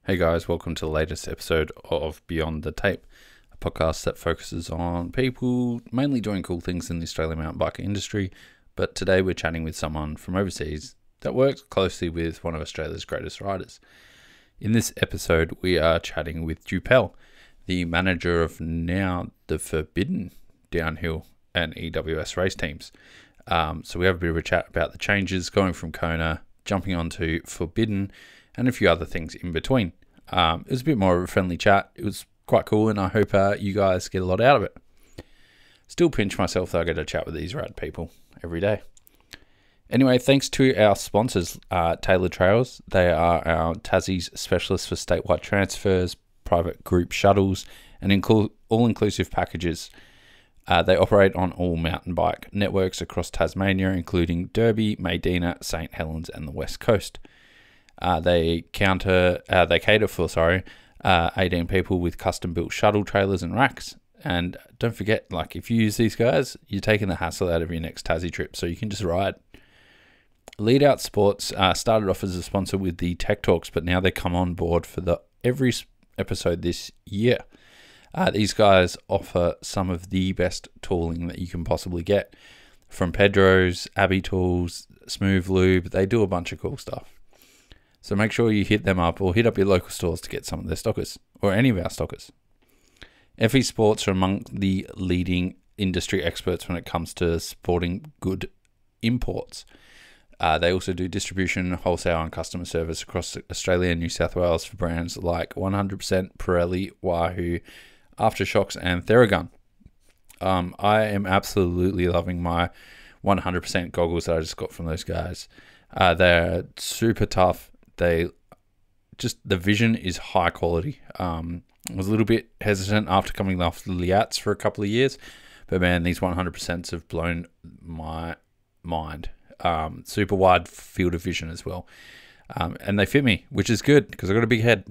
Hey guys, welcome to the latest episode of Beyond the Tape, a podcast that focuses on people mainly doing cool things in the Australian mountain biking industry. But today we're chatting with someone from overseas that works closely with one of Australia's greatest riders. In this episode, we are chatting with Dupelle, the manager of now the Forbidden downhill and EWS race teams. So we have a bit of a chat about the changes going from Kona, jumping onto Forbidden, and a few other things in between. It was a bit more of a friendly chat. It was quite cool, and I hope you guys get a lot out of it. Still pinch myself that I get to chat with these rad people every day. Anyway, thanks to our sponsors, Tailored Trails. They are our Tassie's specialists for statewide transfers, private group shuttles, and all-inclusive packages. They operate on all mountain bike networks across Tasmania, including Derby, Maydena, St. Helens, and the West Coast. They cater for 18 people with custom-built shuttle trailers and racks. And don't forget, if you use these guys, you're taking the hassle out of your next Tassie trip, so you can just ride. Lead Out Sports started off as a sponsor with the Tech Talks, but now they come on board for every episode this year. These guys offer some of the best tooling that you can possibly get. From Pedro's, Abbey Tools, Smooth Lube, they do a bunch of cool stuff. So make sure you hit them up or hit up your local stores to get some of their stockers, or any of our stockers. FE Sports are among the leading industry experts when it comes to supporting good imports. They also do distribution, wholesale, and customer service across Australia and New South Wales for brands like 100%, Pirelli, Wahoo, Aftershocks, and Theragun. I am absolutely loving my 100% goggles that I just got from those guys. They're super tough. The vision is high quality. I was a little bit hesitant after coming off the Liats for a couple of years, but man, these 100% have blown my mind. Super wide field of vision as well. And they fit me, which is good because I've got a big head.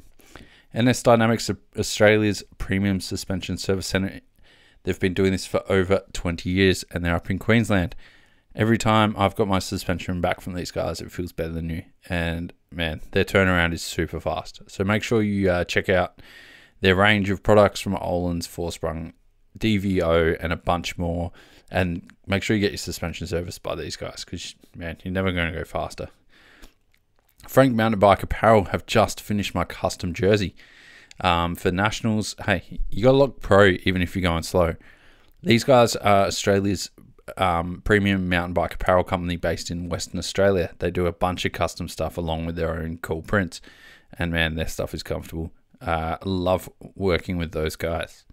NS Dynamics, Australia's premium suspension service centre. They've been doing this for over 20 years, and they're up in Queensland. Every time I've got my suspension back from these guys, it feels better than new. And man, their turnaround is super fast. So make sure you check out their range of products from Helens, Forsprung, DVO, and a bunch more. And make sure you get your suspension serviced by these guys because, man, you're never going to go faster. Frank Mountain Bike Apparel have just finished my custom jersey. For Nationals, hey, you got to look pro even if you're going slow. These guys are Australia's premium mountain bike apparel company based in Western Australia. They do a bunch of custom stuff along with their own cool prints. And man, their stuff is comfortable. Love working with those guys.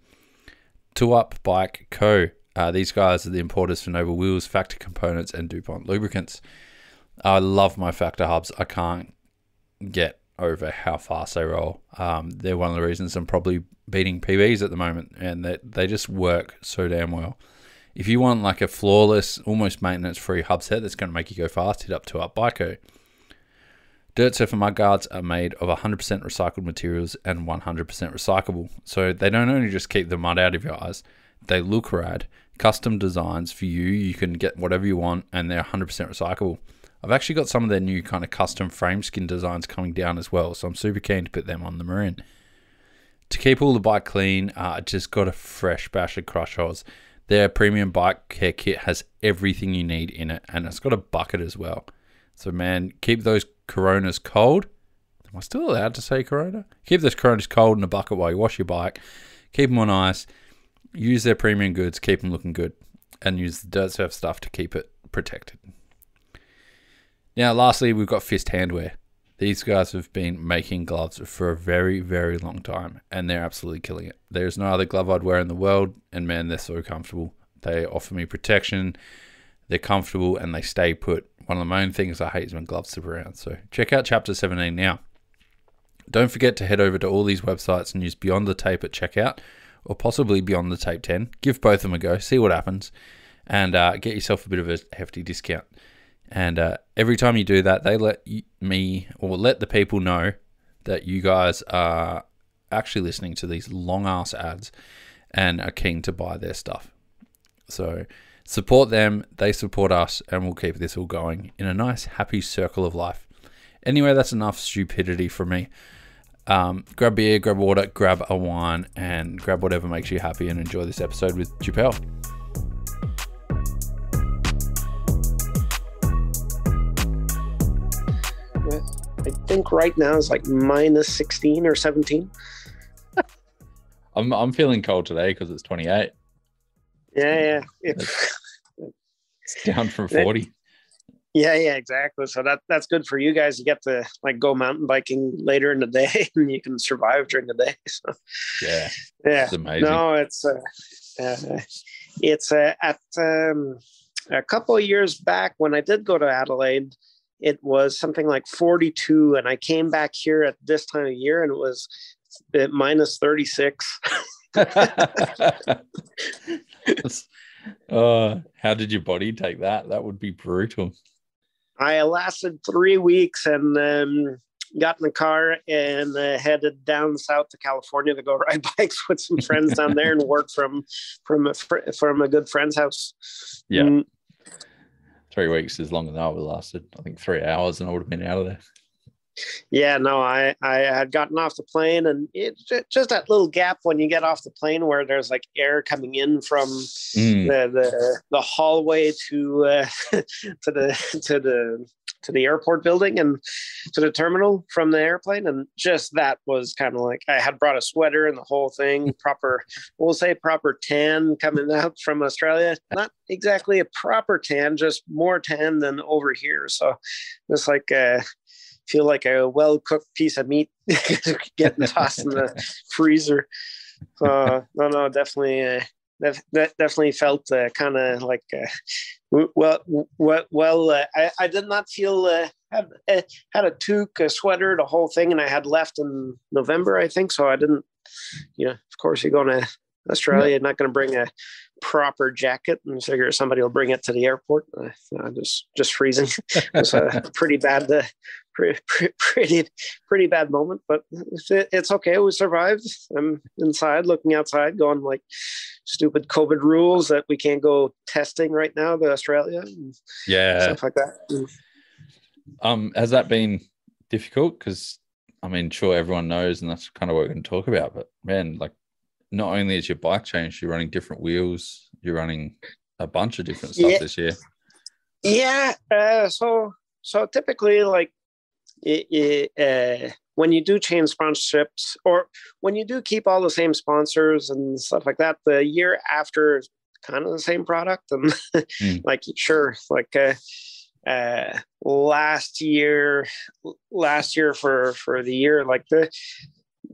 Two Up Bike Co. These guys are the importers for Nova Wheels, Factor Components, and DuPont Lubricants. I love my Factor hubs. I can't get over how fast they roll. They're one of the reasons I'm probably beating PBs at the moment, and they just work so damn well. If you want a flawless, almost maintenance-free hub set that's going to make you go fast, hit up Two Up Bike Co. Dirt Surfer mud guards are made of 100% recycled materials and 100% recyclable. So they don't only just keep the mud out of your eyes, they look rad. Custom designs for you. You can get whatever you want, and they're 100% recyclable. I've actually got some of their new kind of custom frame skin designs coming down as well, so I'm super keen to put them on the Marin. To keep all the bike clean, I just got a fresh batch of crush hose. Their premium bike care kit has everything you need in it, and it's got a bucket as well. So man, keep those Coronas cold. Am I still allowed to say Corona? Keep those Coronas cold in a bucket while you wash your bike. Keep them on ice. Use their premium goods, keep them looking good, and use the Dirt Surf stuff to keep it protected. Now, lastly, we've got Fist Handwear. These guys have been making gloves for a very, very long time, and they're absolutely killing it. There's no other glove I'd wear in the world, and man, they're so comfortable. They offer me protection, they're comfortable, and they stay put. One of the main things I hate is when gloves slip around. So check out Chapter 17 now. Don't forget to head over to all these websites and use Beyond the Tape at checkout, or possibly Beyond the Tape 10. Give both of them a go, see what happens, and get yourself a bit of a hefty discount. And every time you do that, they let the people know that you guys are actually listening to these long-ass ads and are keen to buy their stuff. So support them, they support us, and we'll keep this all going in a nice, happy circle of life. Anyway, that's enough stupidity from me. Grab beer, grab water, grab a wine, and grab whatever makes you happy, and enjoy this episode with Dupelle. I think right now it's like minus 16 or 17. I'm feeling cold today because it's 28. Yeah. It's down from 40. Yeah, exactly. So that's good for you guys. You get to like go mountain biking later in the day, and you can survive during the day. So yeah, it's amazing. No, it's at a couple of years back when I did go to Adelaide, it was something like 42, and I came back here at this time of year, and it was minus 36. How did your body take that? That would be brutal. I lasted 3 weeks and got in the car and headed down south to California to go ride bikes with some friends down there and work from a good friend's house. Yeah. 3 weeks is longer than I would have lasted. I think 3 hours and I would have been out of there. Yeah, no, I had gotten off the plane, and it just that little gap when you get off the plane where there's like air coming in from the hallway to the airport building and to the terminal from the airplane, and just that was kind of like I had brought a sweater and the whole thing. We'll say proper tan coming out from Australia. Not exactly a proper tan, just more tan than over here. So it's like feel like a well-cooked piece of meat getting tossed in the freezer. No, definitely felt kind of like I did not feel had a toque, a sweater, the whole thing, and I had left in November, I think. So I didn't, of course, you're going to Australia, you're not going to bring a proper jacket, and figure somebody will bring it to the airport. Just freezing. It was a pretty bad moment, but it's okay. We survived. I'm inside looking outside going like stupid COVID rules that we can't go testing right now to Australia and stuff like that. Has that been difficult? Because I mean, sure, everyone knows, and that's kind of what we're going to talk about, but man, like not only is your bike changed, you're running different wheels, you're running a bunch of different stuff this year. So typically, like when you do change sponsorships, or when you do keep all the same sponsors and stuff like that, the year after is kind of the same product. And like, sure, like last year for the year, like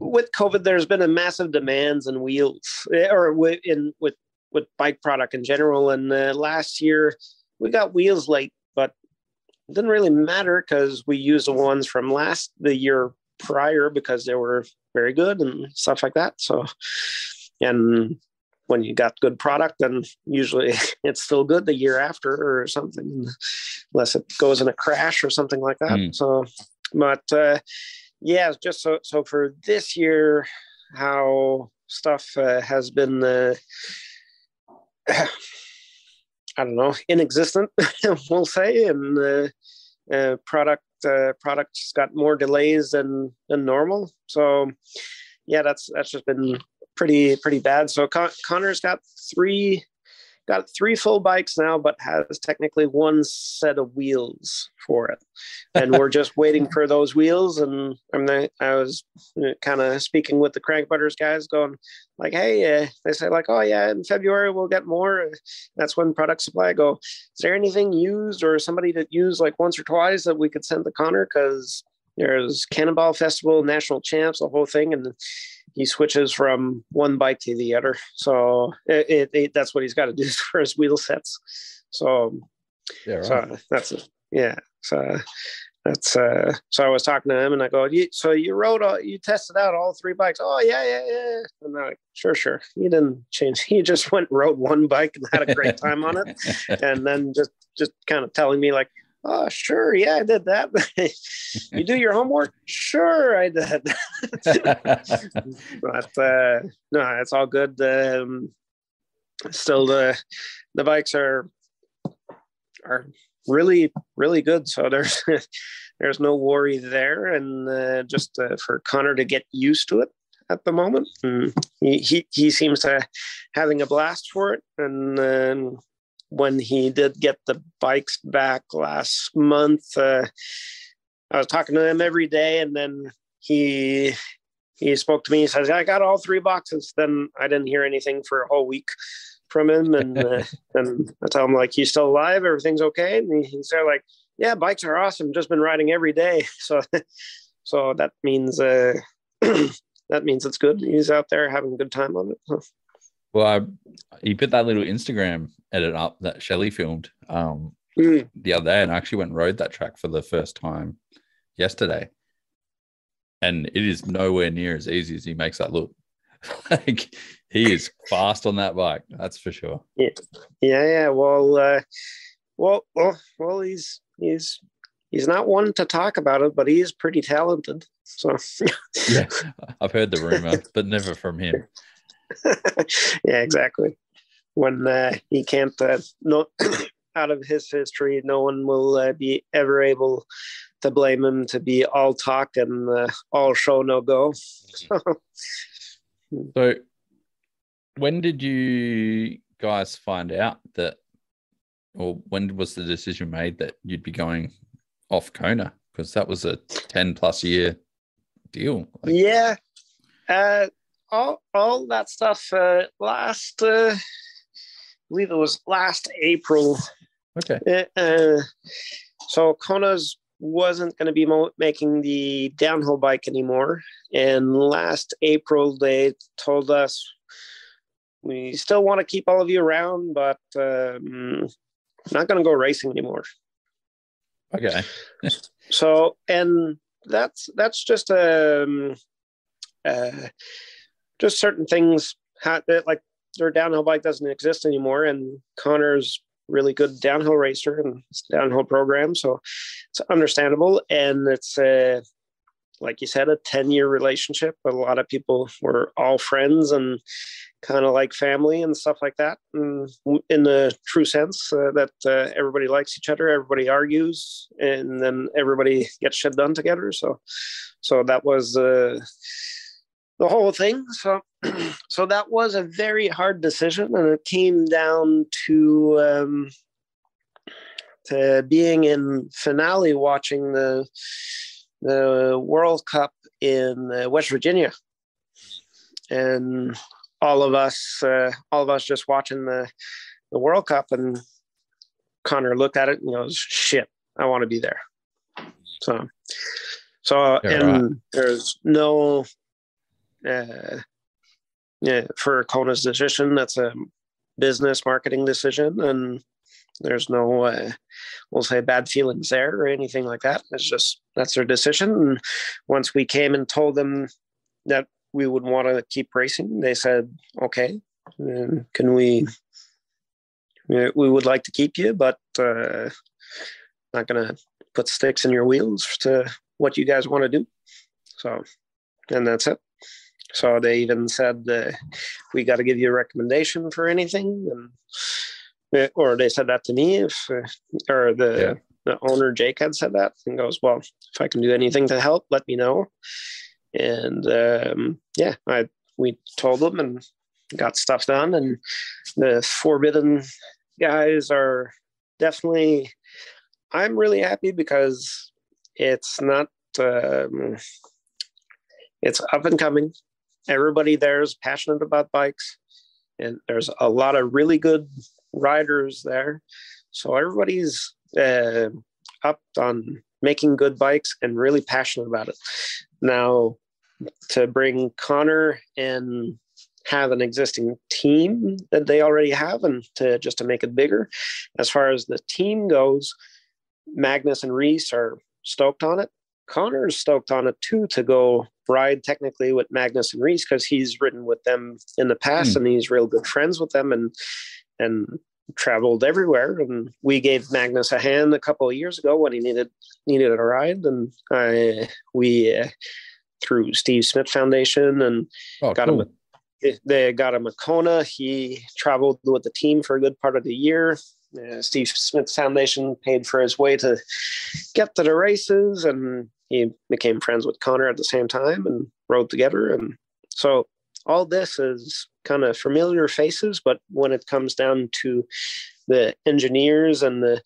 with COVID, there's been a massive demands in wheels, or with bike product in general. And last year we got wheels late, but it didn't really matter because we used the ones from the year prior because they were very good and stuff like that. So, and when you got good product, then usually it's still good the year after or something, unless it goes in a crash or something like that. So, but just so for this year, how stuff has been, I don't know, inexistent, we'll say, and products got more delays than normal. So that's just been pretty bad. So Connor's got three full bikes now, but has technically one set of wheels for it, and we're just waiting for those wheels. And I was kind of speaking with the Crank Butters guys, going like, hey, they say like, oh yeah, in February we'll get more. That's when product supply. I go, is there anything used or somebody that used like once or twice that we could send to Connor? Because there's Cannonball Festival, National Champs, the whole thing, and he switches from one bike to the other. So that's what he's got to do for his wheel sets. So, so that's it. Yeah. So that's, so I was talking to him and I go, so you tested out all three bikes. Oh yeah. And I'm like, sure. He didn't change. He just went and rode one bike and had a great time on it. And then just kind of telling me like, oh, sure. Yeah, I did that. You do your homework? Sure, I did. But no, it's all good. Still, the bikes are really, really good. So there's there's no worry there, and just for Connor to get used to it at the moment. And he seems to having a blast for it. And when he did get the bikes back last month, I was talking to him every day, and then he spoke to me. He says, "I got all 3 boxes." Then I didn't hear anything for a whole week from him, and I tell him like, "He's still alive, everything's okay." And he's there like, "Yeah, bikes are awesome. Just been riding every day." So that means that means it's good. He's out there having a good time on it. Well, he put that little Instagram edit up that Shelley filmed the other day, and I actually went and rode that track for the first time yesterday. And it is nowhere near as easy as he makes that look. Like, he is fast on that bike, that's for sure. Yeah. Well, he's not one to talk about it, but he is pretty talented. So yeah, I've heard the rumor, but never from him. Yeah, exactly. When he can't no out of his history, no one will be ever able to blame him to be all talk and all show, no go. So when did you guys find out that, or when was the decision made that you'd be going off Kona? Because that was a 10+ year deal. Yeah. All that stuff last, I believe it was last April. Okay. So Kona's wasn't going to be making the downhill bike anymore. And last April, they told us, we still want to keep all of you around, but not going to go racing anymore. Okay. So, and that's just just certain things like their downhill bike doesn't exist anymore, and Connor's really good downhill racer and it's a downhill program, so it's understandable. And it's like you said, a 10-year relationship. A lot of people were all friends and kind of like family and stuff like that, and in the true sense that everybody likes each other, everybody argues, and then everybody gets shit done together. So that was the whole thing. So that was a very hard decision, and it came down to being in finale watching the World Cup in West Virginia, and all of us just watching the World Cup, and Connor looked at it and goes, "Shit, I want to be there." So and right. There's no for Kona's decision, that's a business marketing decision, and there's no we'll say bad feelings there or anything like that. It's just that's their decision. And once we came and told them that we would want to keep racing, they said, "Okay, can we would like to keep you, but not gonna put sticks in your wheels to what you guys want to do." So, and that's it. So they even said, "We got to give you a recommendation for anything," and or they said that to me, or the owner Jake had said that, and goes, "Well, if I can do anything to help, let me know." And we told them and got stuff done. And the Forbidden guys are definitely. I'm really happy because it's not. It's up and coming. Everybody there is passionate about bikes, and there's a lot of really good riders there. So everybody's up on making good bikes and really passionate about it. Now, to bring Connor and have an existing team that they already have, and to make it bigger, as far as the team goes, Magnus and Reese are stoked on it. Connor's stoked on it too, to go ride technically with Magnus and Reese, because he's ridden with them in the past and he's real good friends with them and traveled everywhere. And we gave Magnus a hand a couple of years ago when he needed a ride, and we through Steve Smith Foundation and cool. They got him a Kona. He traveled with the team for a good part of the year. Steve Smith Foundation paid for his way to get to the races, and he became friends with Connor at the same time and rode together. And so all this is kind of familiar faces, but when it comes down to the engineers and the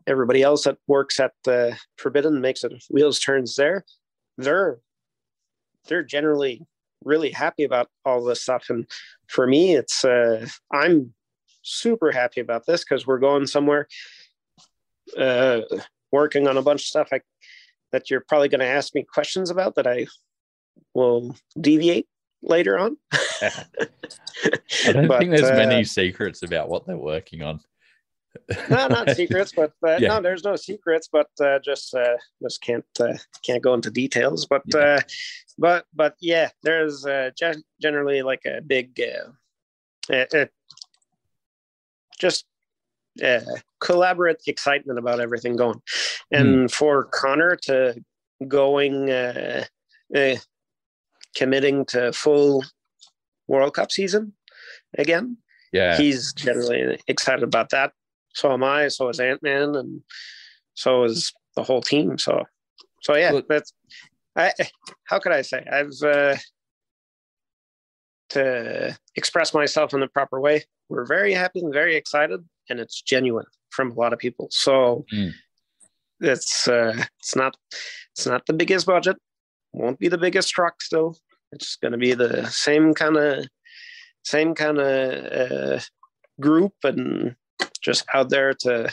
everybody else that works at the Forbidden, makes it wheels turns there, they're generally really happy about all this stuff. And for me, it's I'm super happy about this because we're going somewhere, working on a bunch of stuff that you're probably going to ask me questions about that I will deviate later on. I don't think there's many secrets about what they're working on. No, not secrets, but no, there's no secrets, but just can't go into details. But yeah, there's generally like a big just collaborate excitement about everything going. And for Connor to going committing to full World Cup season again, he's generally excited about that. So am I, so is Ant-Man, and so is the whole team. So yeah, how could I say? I've to express myself in the proper way. We're very happy and very excited, and it's genuine from a lot of people. So it's not the biggest budget, won't be the biggest truck still. It's going to be the same kind of group, and just out there to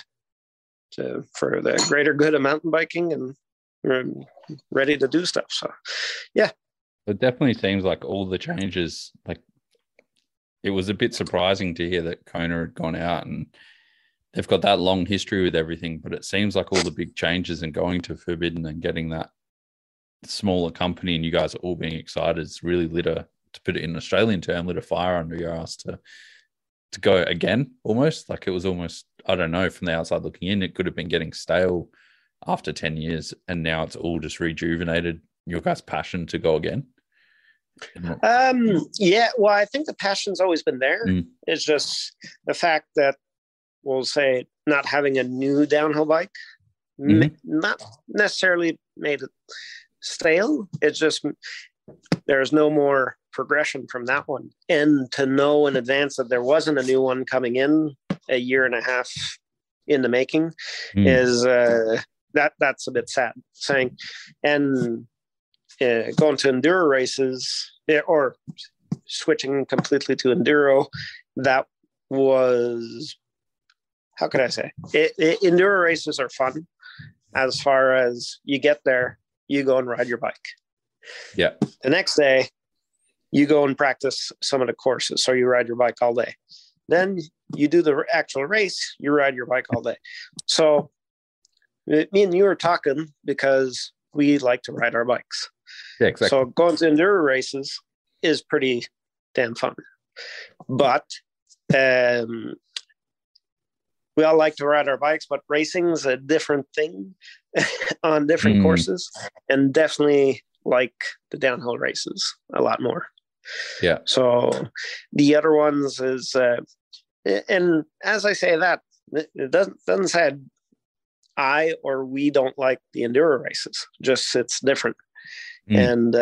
for the greater good of mountain biking, and we're ready to do stuff. So yeah, it definitely seems like all the changes, like it was a bit surprising to hear that Kona had gone out, and they've got that long history with everything, but it seems like all the big changes and going to Forbidden and getting that smaller company and you guys are all being excited, it's really to put it in Australian term, lit a fire under your ass to go again, almost. Like it was almost, I don't know, from the outside looking in, it could have been getting stale after 10 years, and now it's all just rejuvenated your guys' passion to go again. Yeah, well, I think the passion's always been there. It's just the fact that, we'll say, not having a new downhill bike, not necessarily made it stale. It's just there's no more progression from that one, and to know in advance that there wasn't a new one coming in a year and a half in the making is that's a bit sad saying. And going to enduro races, or switching completely to enduro, that was, how could I say, enduro races are fun as far as you get there, you go and ride your bike. Yeah. The next day, you go and practice some of the courses. So you ride your bike all day. Then you do the actual race, you ride your bike all day. So me and you are talking because we like to ride our bikes. Yeah, exactly. So going to enduro races is pretty damn fun. But we all like to ride our bikes, but racing is a different thing on different courses, and definitely like the downhill races a lot more. Yeah. So the other ones is, and as I say that, it doesn't say I or we don't like the enduro races, just it's different. And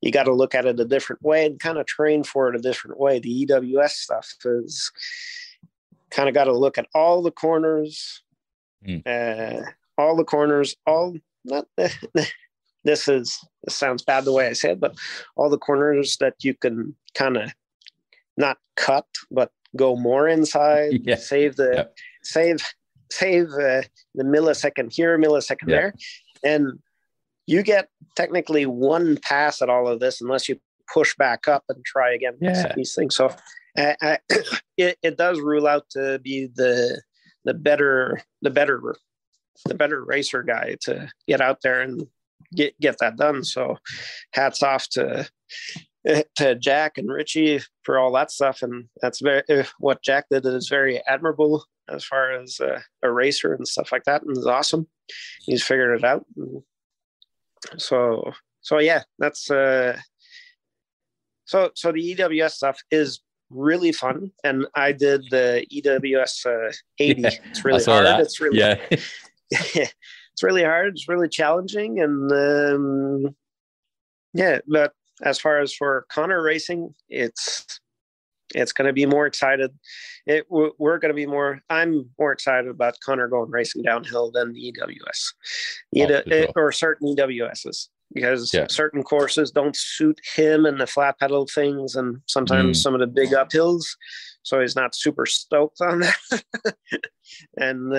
you got to look at it a different way and kind of train for it a different way. The EWS stuff is kind of got to look at all the corners, this sounds bad the way I said, but all the corners that you can kind of not cut, but go more inside, save the millisecond here, millisecond there. And you get technically one pass at all of this unless you push back up and try again. These things. So it does rule out to be the better racer guy to get out there and get that done. So hats off to Jack and Richie for all that stuff. And that's what Jack did is very admirable as far as a racer and stuff like that. And it's awesome. He's figured it out. So yeah, that's so the EWS stuff is really fun. And I did the EWS 80. Yeah, it's really I saw hard. that. It's really, Yeah. it's really hard. It's really challenging. And but as far as for Connor racing, it's going to be more excited. We're going to be more. I'm more excited about Connor going racing downhill than the EWS, or certain EWSs, because certain courses don't suit him and the flat pedal things, and sometimes some of the big uphills. So he's not super stoked on that, and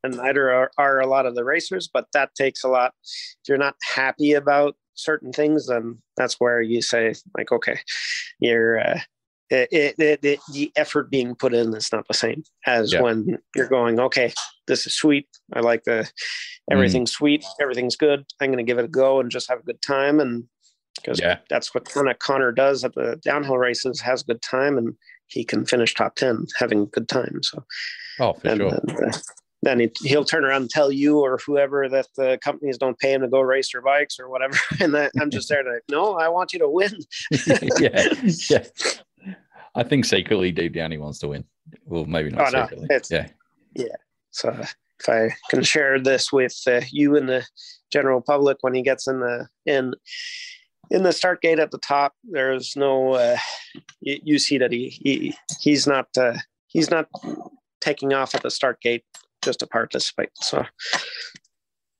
neither are a lot of the racers. But that takes a lot. If you're not happy about certain things, then that's where you say, like, okay, you're. The effort being put in is not the same as when you're going, okay, this is sweet. I like everything's sweet. Everything's good. I'm going to give it a go and just have a good time. And because that's what kind of Connor does at the downhill races, has a good time, and he can finish top 10 having a good time. So, sure. Then he'll turn around and tell you or whoever that the companies don't pay him to go race their bikes or whatever. And I'm just there to, no, I want you to win. Yeah. I think secretly deep down he wants to win. Well, maybe not secretly. Yeah. So if I can share this with you and the general public, when he gets in the start gate at the top, there's no. You see that he's not taking off at the start gate just to participate. So,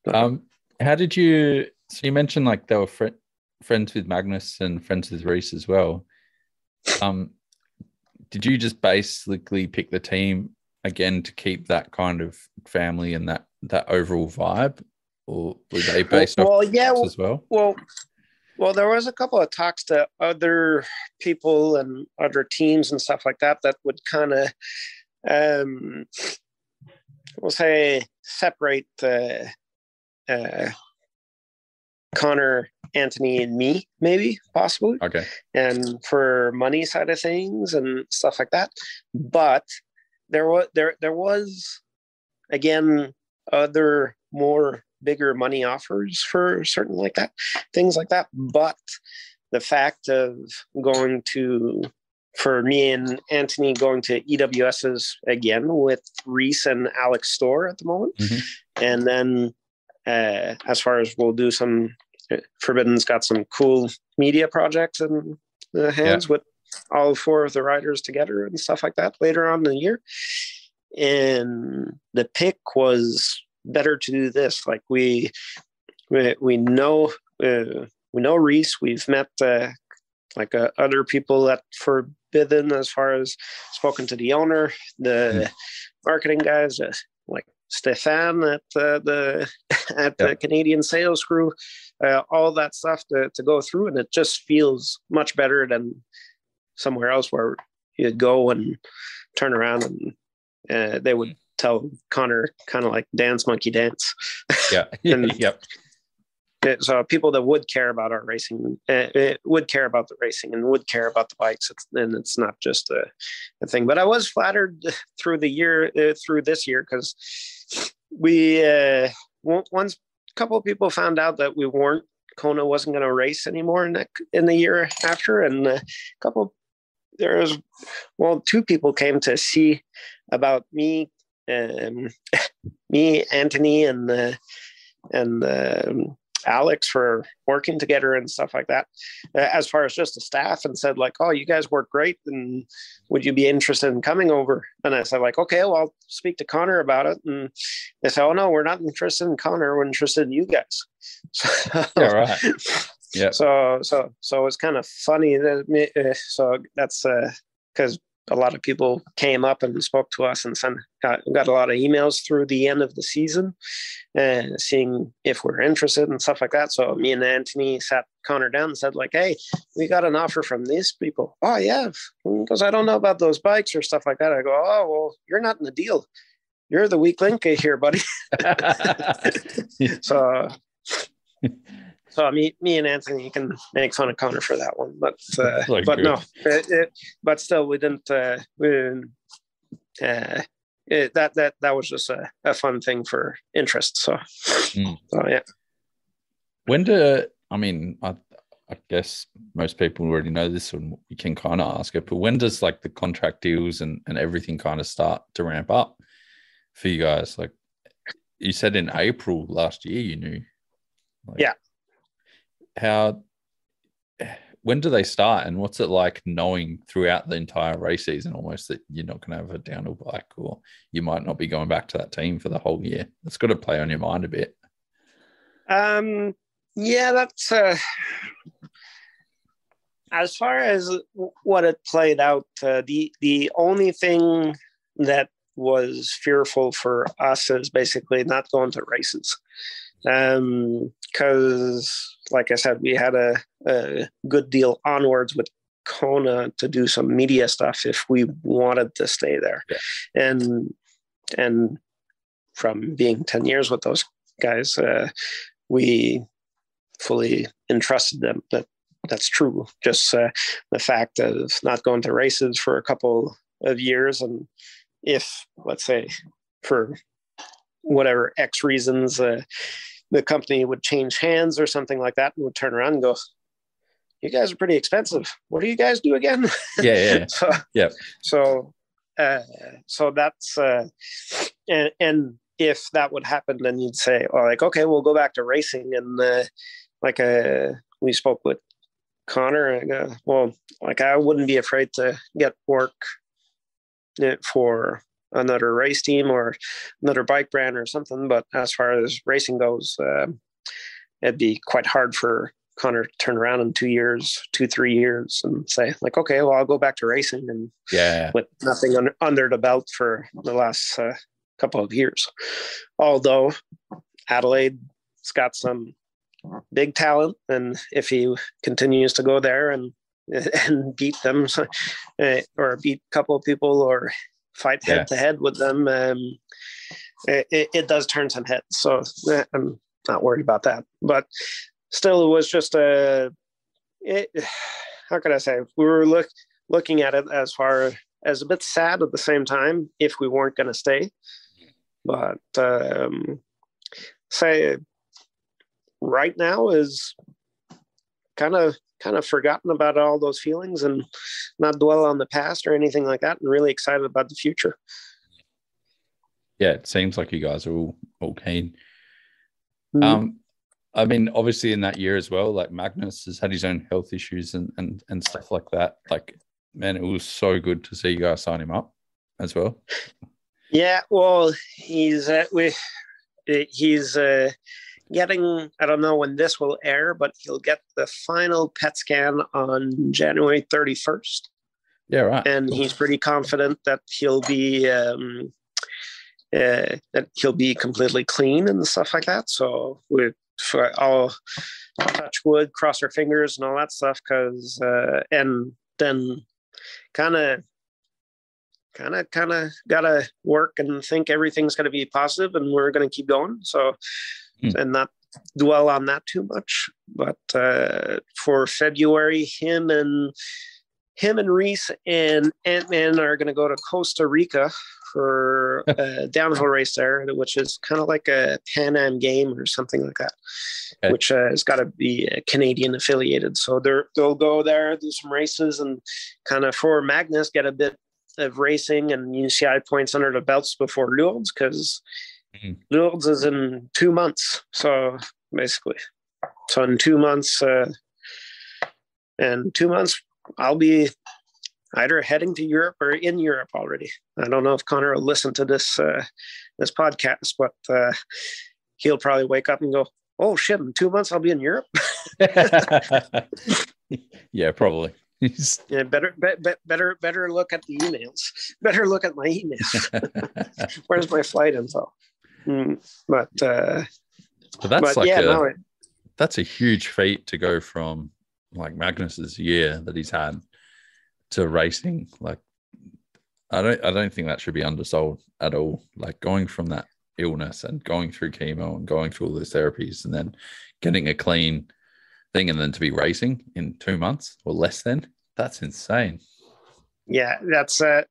how did you? So you mentioned like they were friends with Magnus and friends with Reese as well. Did you just basically pick the team again to keep that kind of family and that overall vibe, or were they based off as well? Well, there was a couple of talks to other people and other teams and stuff like that would kind of, we'll say, separate Connor, Anthony, and me, maybe, possibly. Okay. And for money side of things and stuff like that. But there was again other more bigger money offers for certain like that, things like that. But the fact of for me and Anthony going to EWSs again with Reese and Alex Storr at the moment. Mm-hmm. And then as far as we'll do some, Forbidden's got some cool media projects in the hands with all 4 of the riders together and stuff like that later on in the year. And the pick was better to do this. Like we know Reese. We've met other people at Forbidden, as far as spoken to the owner, the marketing guys, like Stefan at the Canadian sales crew, all that stuff to go through, and it just feels much better than somewhere else where you'd go and turn around and they would tell Connor kind of like dance monkey dance. So people that would care about our racing, would care about the racing and would care about the bikes. It's not just a thing. But I was flattered through this year, because we once a couple of people found out that Kona wasn't going to race anymore in the year after, and two people came to see about me, Anthony, and Alex for working together and stuff like that, as far as just the staff, and said like, oh, you guys work great, and would you be interested in coming over? And I said like, okay, well, I'll speak to Connor about it. And they said, oh no, we're not interested in Connor, we're interested in you guys. Right. Yeah. So it's kind of funny that so that's because a lot of people came up and spoke to us and got a lot of emails through the end of the season, seeing if we're interested and stuff like that. So me and Anthony sat Connor down and said like, hey, we got an offer from these people. Oh yeah. Because I don't know about those bikes or stuff like that. I go, oh, well, you're not in the deal. You're the weak link here, buddy. So me and Anthony can make fun of Connor for that one, but no, but still we didn't. That was just a fun thing for interest. So, so yeah. I I guess most people already know this, and we can kind of ask it. But when does like the contract deals and everything kind of start to ramp up for you guys? Like you said in April last year, you knew. Like, Yeah. How? When do they start, and what's it like knowing throughout the entire race season almost that you're not going to have a downhill bike, or you might not be going back to that team for the whole year? It's got to play on your mind a bit. Yeah, that's as far as what it played out. The only thing that was fearful for us is basically not going to races, because like I said, we had a good deal onwards with Kona to do some media stuff if we wanted to stay there. Yeah. And from being 10 years with those guys, we fully entrusted them that that's true. Just the fact of not going to races for a couple of years, and if, let's say, for whatever X reasons, the company would change hands or something like that, and would turn around and go, "You guys are pretty expensive. What do you guys do again?" Yeah. So that's and if that would happen, then you'd say, "Oh, like okay, we'll go back to racing." And we spoke with Connor, and well, like I wouldn't be afraid to get work for another race team or another bike brand or something. But as far as racing goes, it'd be quite hard for Connor to turn around in 2 years, 3 years, and say like, okay, well, I'll go back to racing, and with nothing under the belt for the last couple of years. Although Adelaide's got some big talent, and if he continues to go there and beat them, or beat a couple of people, or fight head to head with them, it does turn some heads. So I'm not worried about that. But still, it was just how can I say? We were looking at it as far as a bit sad at the same time if we weren't going to stay. But say right now is kind of forgotten about all those feelings and not dwell on the past or anything like that, and really excited about the future. Yeah, it seems like you guys are all keen. Mm-hmm. I mean, obviously in that year as well, like Magnus has had his own health issues and stuff like that. Like, man, it was so good to see you guys sign him up as well. Yeah, well, he's getting, I don't know when this will air, but he'll get the final PET scan on January 31st. Yeah, right. And he's pretty confident that he'll be completely clean and stuff like that. So I'll touch wood, cross our fingers and all that stuff, because and then kind of gotta work and think everything's going to be positive and we're going to keep going. So and not dwell on that too much. But for February, him and Reese and Ant-Man are going to go to Costa Rica for a downhill race there, which is kind of like a Pan Am game or something like that, which has got to be Canadian affiliated. So they'll go there, do some races, and kind of for Magnus get a bit of racing and UCI points under the belts before Lourdes, because Lourdes is in 2 months. So basically, in 2 months, I'll be either heading to Europe or in Europe already. I don't know if Connor will listen to this podcast, but he'll probably wake up and go, "Oh shit! In 2 months, I'll be in Europe." Yeah, probably. Yeah, better look at the emails. Better look at my emails. Where's my flight info? But that's like that's a huge feat to go from like Magnus's year that he's had to racing. Like I don't think that should be undersold at all. Like going from that illness and going through chemo and going through all those therapies and then getting a clean thing and then to be racing in 2 months or less than, that's insane. Yeah, that's that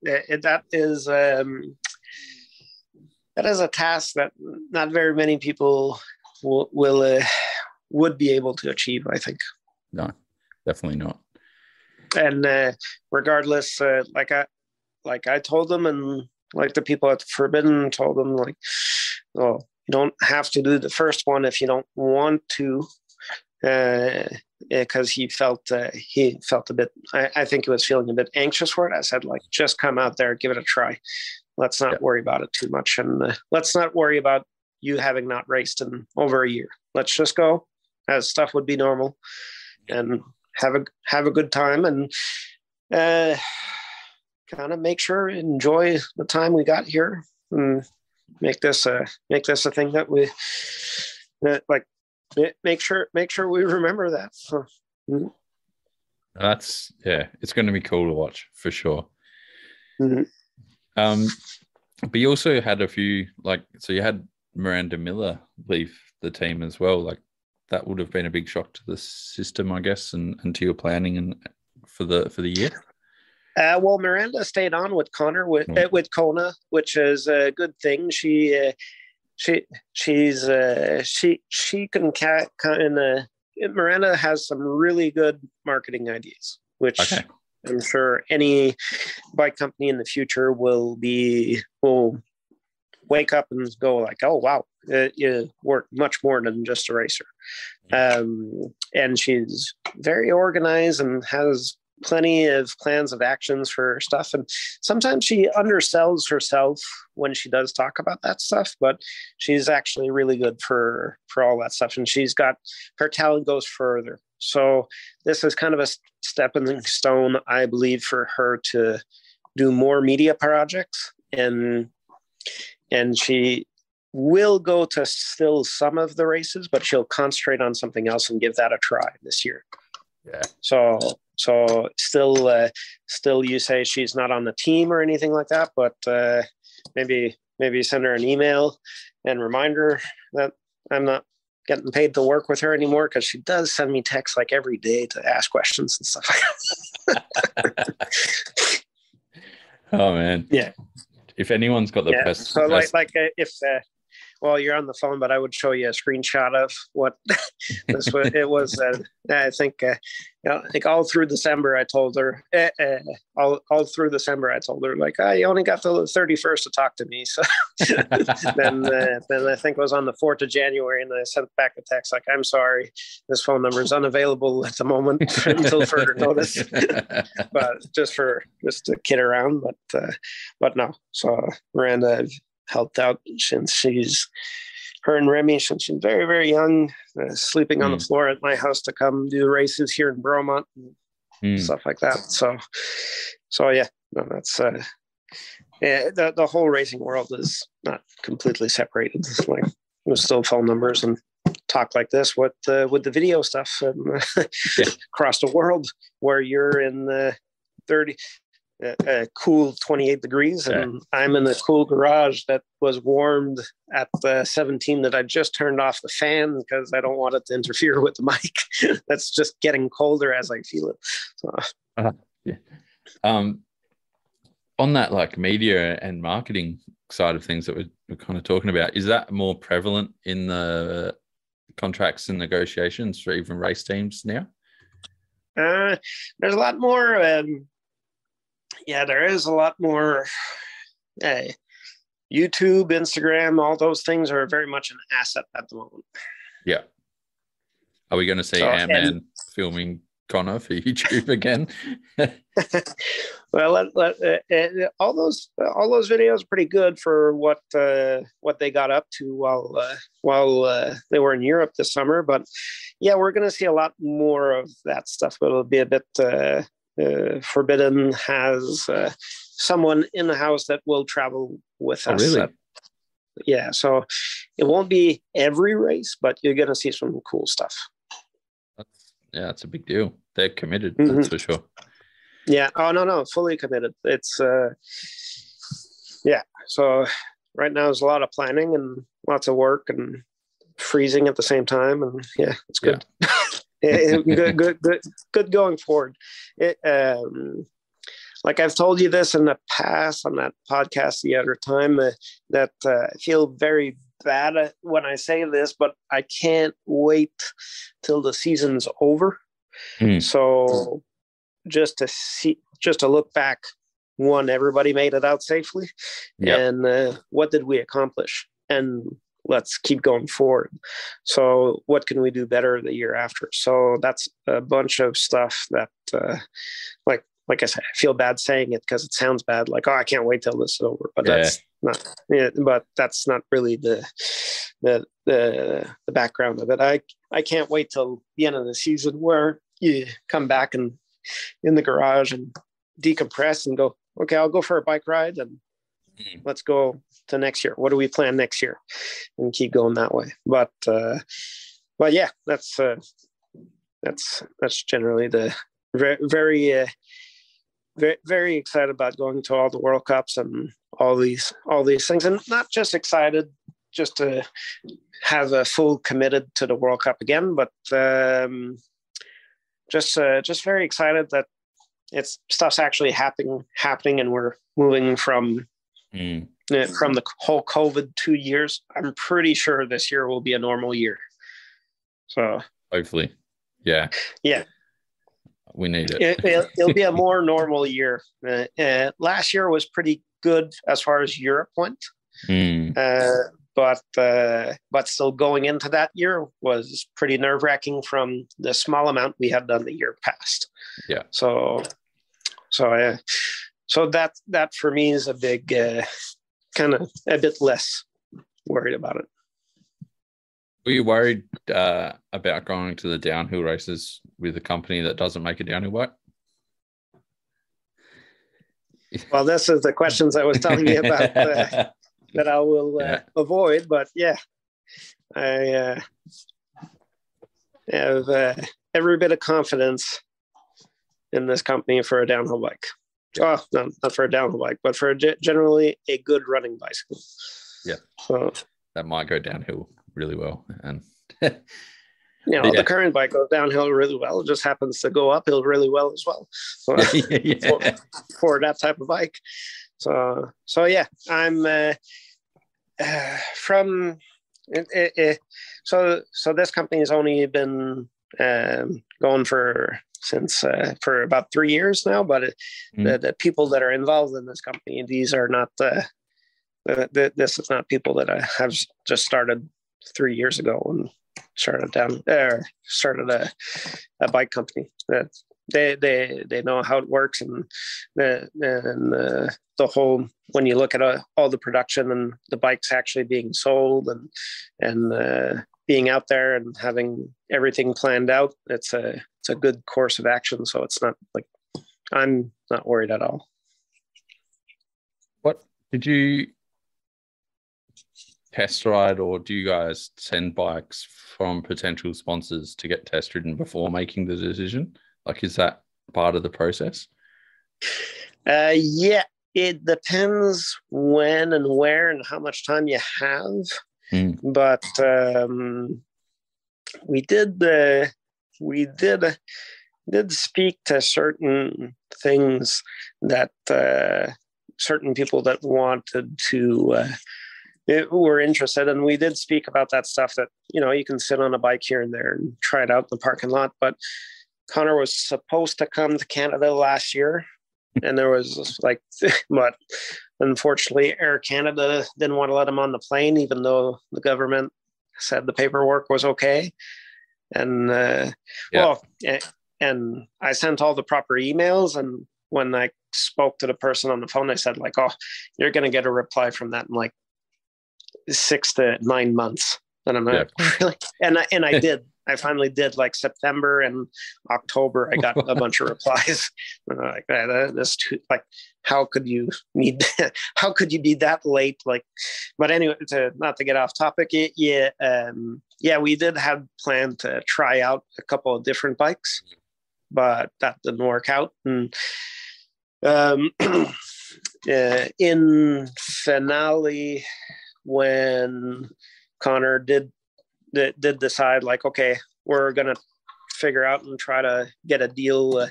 is a task that not very many people would be able to achieve, I think. No. definitely not. And regardless, like I told them, and like the people at Forbidden told them, like, oh, you don't have to do the first one if you don't want to, because he felt a bit. I think he was feeling a bit anxious for it. I said, like, just come out there, give it a try. Let's not worry about it too much, and let's not worry about you having not raced in over a year. Let's just go as stuff would be normal, and have a good time, and kind of enjoy the time we got here, and make this a thing that we like. Make sure we remember that. So, That's it's going to be cool to watch for sure. Mm-hmm. But you also had a few, like, so you had Miranda Miller leave the team as well. Like, that would have been a big shock to the system, I guess, and to your planning and for the year. Well, Miranda stayed on with Connor with Kona, which is a good thing. She can kind of. Miranda has some really good marketing ideas, which I'm sure any bike company in the future will wake up and go like, oh wow, you work much more than just a racer. And she's very organized and has plenty of plans of actions for stuff. And sometimes she undersells herself when she does talk about that stuff, but she's actually really good for all that stuff. And she's got, her talent goes further. So this is kind of a stepping stone, I believe, for her to do more media projects. And she will go to still some of the races, but she'll concentrate on something else and give that a try this year. Yeah. So still you say she's not on the team or anything like that, but maybe send her an email and remind her that I'm not getting paid to work with her anymore, because she does send me texts like every day to ask questions and stuff like that. Oh man. Yeah. If anyone's got the best, so if well, you're on the phone, but I would show you a screenshot of what this was. It was. I think all through December, I told her. All through December, I told her, like, you only got till the 31st to talk to me. So then I think it was on the 4th of January, and I sent back a text like, I'm sorry, this phone number is unavailable at the moment until further notice. But just to kid around, but no. So Miranda helped out since her and Remy, since she's very, very young, sleeping on the floor at my house to come do races here in Bromont and stuff like that. So yeah, no, that's the whole racing world is not completely separated. It's like there's still phone numbers and talk like this with the video stuff and across the world, where you're in the 30. Cool 28 degrees, and I'm in a cool garage that was warmed at 17 that I just turned off the fan because I don't want it to interfere with the mic. That's just getting colder as I feel it. So. On that, like, media and marketing side of things that we're kind of talking about, is that more prevalent in the contracts and negotiations for even race teams now? There's a lot more. There is a lot more. YouTube, Instagram, all those things are very much an asset at the moment. Yeah. Are we going to see Ant-Man filming Kona for YouTube again? Well, all those videos are pretty good for what they got up to while they were in Europe this summer. But yeah, we're going to see a lot more of that stuff. But it'll be a bit. Forbidden has someone in the house that will travel with us. Really? Yeah, so it won't be every race, but you're going to see some cool stuff. That's a big deal. They're committed, that's for sure. Yeah. Oh, no, fully committed. It's so right now there's a lot of planning and lots of work and freezing at the same time, and it's good. Yeah. Good going forward. Like I've told you this in the past on that podcast the other time, that I feel very bad when I say this, but I can't wait till the season's over, So just to look back, one, everybody made it out safely, and what did we accomplish? And let's keep going forward. So what can we do better the year after? So that's a bunch of stuff that, like I said, I feel bad saying it because it sounds bad. Like, oh, I can't wait till this is over. But that's not. Yeah, but that's not really the background of it. I can't wait till the end of the season where you come back and in the garage and decompress and go, okay, I'll go for a bike ride and let's go to next year. What do we plan next year? And keep going that way. But yeah, that's generally the very very excited about going to all the World Cups and all these things, and not just excited just to have a full committed to the World Cup again, but just very excited that stuff's actually happening, and we're moving from the whole COVID 2 years. I'm pretty sure this year will be a normal year. So hopefully, yeah. We need it. It'll be a more normal year. Last year was pretty good as far as Europe went, but still going into that year was pretty nerve-wracking from the small amount we had done the year past. Yeah. So that for me is a big kind of a bit less worried about it. Were you worried about going to the downhill races with a company that doesn't make a downhill bike? Well, this is the questions I was telling you about that I will avoid. But yeah, I have every bit of confidence in this company for a downhill bike. Oh, no, not for a downhill bike, but for generally a good running bicycle. Yeah. So that might go downhill really well. And the current bike goes downhill really well. It just happens to go uphill really well as well. So, for that type of bike. So yeah, I'm from it. So this company has only been going for about 3 years now, but the people that are involved in this company, these are not this is not people that I have just started 3 years ago and started a bike company. That they know how it works, and the whole, when you look at all the production and the bikes actually being sold and being out there and having everything planned out, it's a good course of action. So it's not like, I'm not worried at all. What did you test ride, or do you guys send bikes from potential sponsors to get test ridden before making the decision? Like, is that part of the process? Yeah, it depends when and where and how much time you have. But we did speak to certain things that certain people that wanted to were interested, and we did speak about that stuff, that you can sit on a bike here and there and try it out in the parking lot. But Connor was supposed to come to Canada last year, and there was but unfortunately Air Canada didn't want to let him on the plane, even though the government said the paperwork was okay. And and I sent all the proper emails, and when I spoke to the person on the phone, they said oh, you're going to get a reply from that in 6 to 9 months. And I'm not really, and I did. I finally did. September and October, I got a bunch of replies. And I'm that's too, how could you need? How could you be that late? But anyway, not to get off topic. We did have planned to try out a couple of different bikes, but that didn't work out. And in finale, when Connor did decide okay, we're gonna figure out and try to get a deal,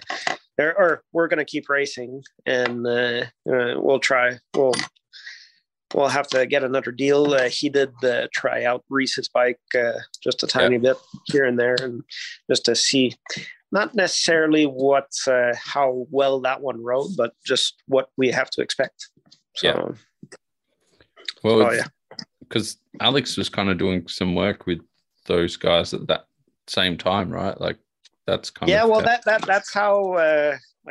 or we're gonna keep racing, and we'll have to get another deal. He did try out Reese's bike just a tiny bit here and there, and just to see not necessarily what how well that one rode, but just what we have to expect. So, well, because Alex was kind of doing some work with those guys at that same time, right? Like that's kind of well, that's how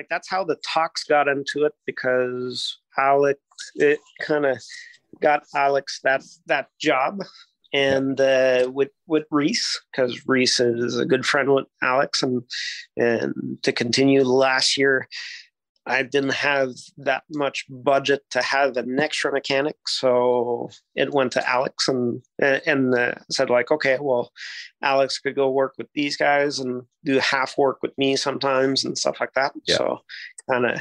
that's how the talks got into it, because Alex, it kind of got Alex that job. And with Reese, because Reese is a good friend with Alex, and to continue last year, I didn't have that much budget to have an extra mechanic, so it went to Alex and said like, okay, well, Alex could go work with these guys and do half work with me sometimes and stuff like that. Yeah. So kind of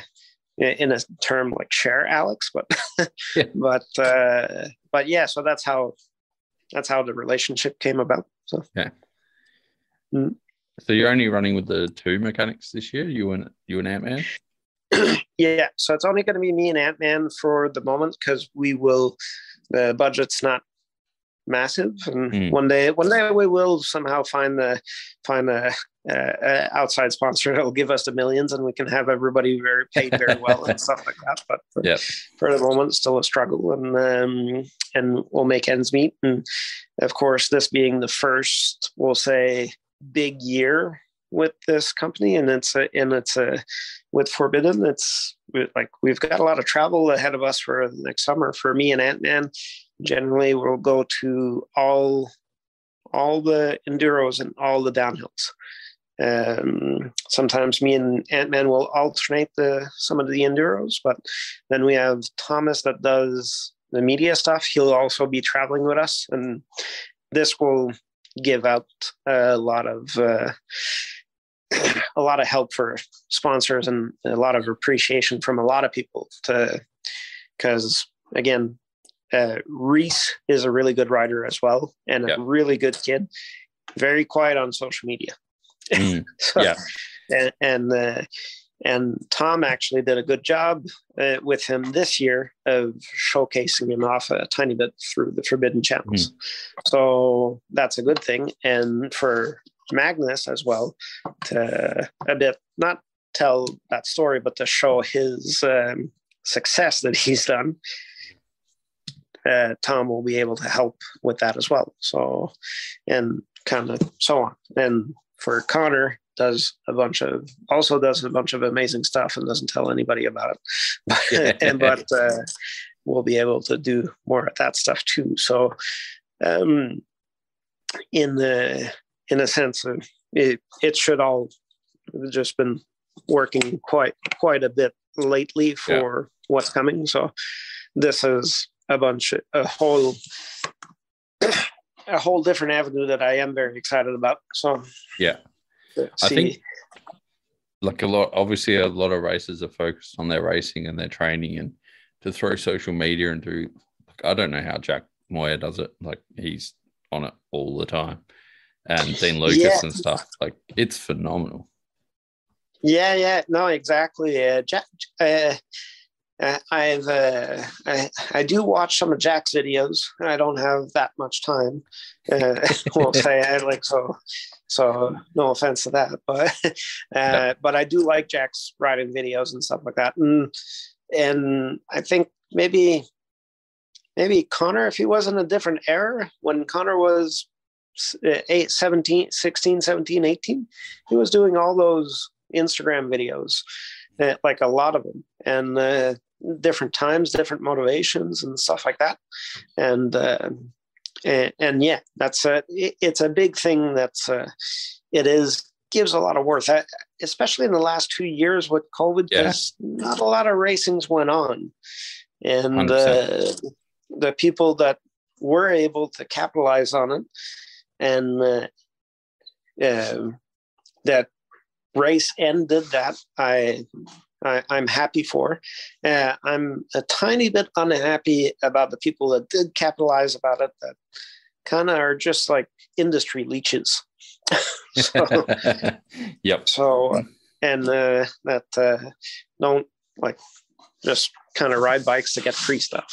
in a term like share Alex, but but yeah, so that's how the relationship came about. So So you're only running with the two mechanics this year, you and Ant-Man? Yeah, so it's only going to be me and Ant-Man for the moment, because the budget's not massive, and one day we will somehow find a outside sponsor that will give us the millions, and we can have everybody paid very well and stuff like that. But for the moment, it's still a struggle, and we'll make ends meet. And of course, this being the first, we'll say, big year with this company, and it's with Forbidden, it's like we've got a lot of travel ahead of us for the next summer. For me and Ant-Man, generally we'll go to all the enduros and all the downhills. Sometimes me and Ant-Man will alternate some of the enduros, but then we have Thomas that does the media stuff. He'll also be traveling with us, and this will give out a lot of help for sponsors and a lot of appreciation from a lot of people, because again, Reese is a really good rider as well, and a really good kid, very quiet on social media. And Tom actually did a good job with him this year of showcasing him off a tiny bit through the Forbidden channels. So that's a good thing. And for Magnus as well, to a bit, not tell that story, but to show his success that he's done, Tom will be able to help with that as well. So, and kind of so on. And for Connor, does a bunch of amazing stuff and doesn't tell anybody about it. but we'll be able to do more of that stuff too. So in a sense, it should all just been working quite a bit lately for what's coming. So this is a whole different avenue that I am very excited about. So I think like a lot of racers are focused on their racing and their training, and to throw social media and do, like, I don't know how Jack Moyer does it. Like, he's on it all the time, and Dean Lucas and stuff. Like, it's phenomenal. Yeah, no, exactly. Jack, I do watch some of Jack's videos. I don't have that much time. We'll say so no offense to that, but I do like Jack's riding videos and stuff like that. And I think maybe Connor, if he was in a different era, when Connor was 16, 17, 18, he was doing all those Instagram videos, like a lot of them, and different times, different motivations and stuff like that. And yeah, that's it's a big thing. Gives a lot of worth, especially in the last 2 years with COVID, because not a lot of racings went on, and the people that were able to capitalize on it and that race and did that, I'm happy for. I'm a tiny bit unhappy about the people that did capitalize about it, that kind of are just like industry leeches. So, and that don't like just kind of ride bikes to get free stuff.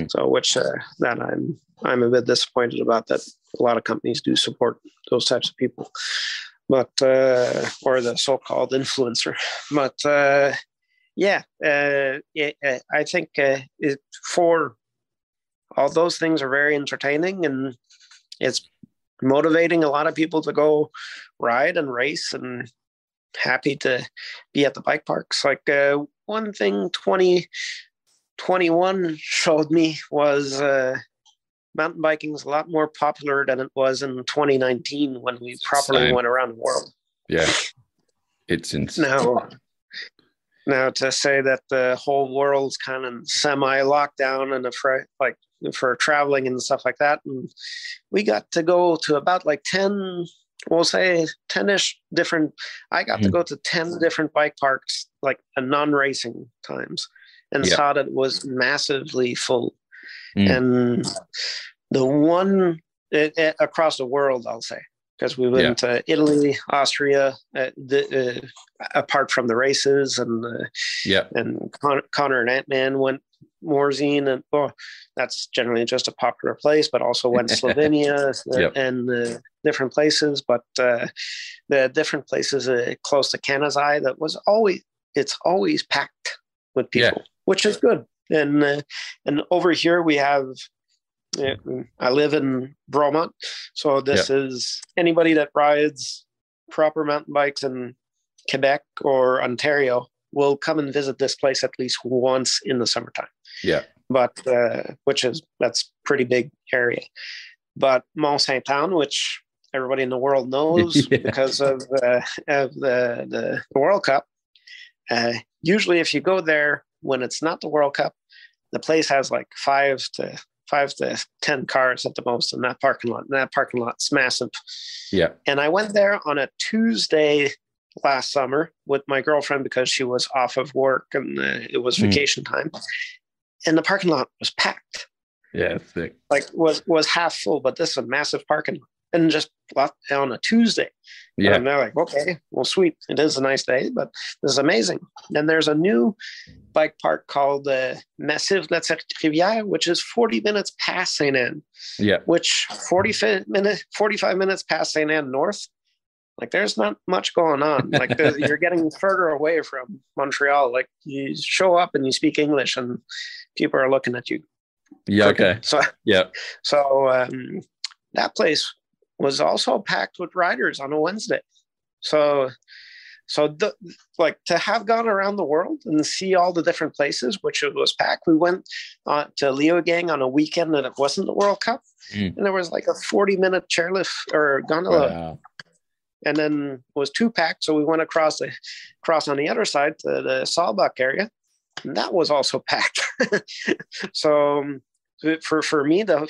So which that I'm a bit disappointed about, that a lot of companies do support those types of people. but or the so-called influencer. But I think for all those things are very entertaining, and it's motivating a lot of people to go ride and race, and happy to be at the bike parks. Like one thing 2021 showed me was mountain biking is a lot more popular than it was in 2019 when we properly went around the world. Yeah, it's insane. Now to say that the whole world's kind of semi-lockdown and for traveling and stuff like that, and we got to go to about like 10, we'll say 10-ish different. I got to go to 10 different bike parks, like a non-racing times, and saw that it was massively full. And the one across the world, I'll say, because we went to Italy, Austria, apart from the races, and Connor and Ant-Man went Morzine, and that's generally just a popular place, but also went to Slovenia and different places. But the different places close to Canada, it's always packed with people, which is good. And over here we have. I live in Bromont, so this is anybody that rides proper mountain bikes in Quebec or Ontario will come and visit this place at least once in the summertime. Yeah, but that's pretty big area. But Mont Saint Anne, which everybody in the world knows because of the World Cup. Usually, if you go there when it's not the World Cup, the place has like 5 to 10 cars at the most in that parking lot. And that parking lot's massive. Yeah. And I went there on a Tuesday last summer with my girlfriend because she was off of work and it was vacation time. And the parking lot was packed. Yeah, thick. Like was half full, but this is a massive parking lot. And just on a Tuesday. Yeah. And they're like, okay, well, sweet. It is a nice day, but this is amazing. And there's a new bike park called Massif La Rivière, which is 40 minutes past St. Anne. Yeah. Which 45 minutes past St. Anne North, like there's not much going on. Like you're getting further away from Montreal. Like you show up and you speak English and people are looking at you. Yeah. Cooking. Okay. So that place was also packed with riders on a Wednesday. So to have gone around the world and see all the different places, which it was packed. We went to Leogang on a weekend and it wasn't the World Cup. And there was like a 40-minute chairlift or gondola. Wow. And then it was too packed. So we went across on the other side to the Saalbach area. And that was also packed. So for me, the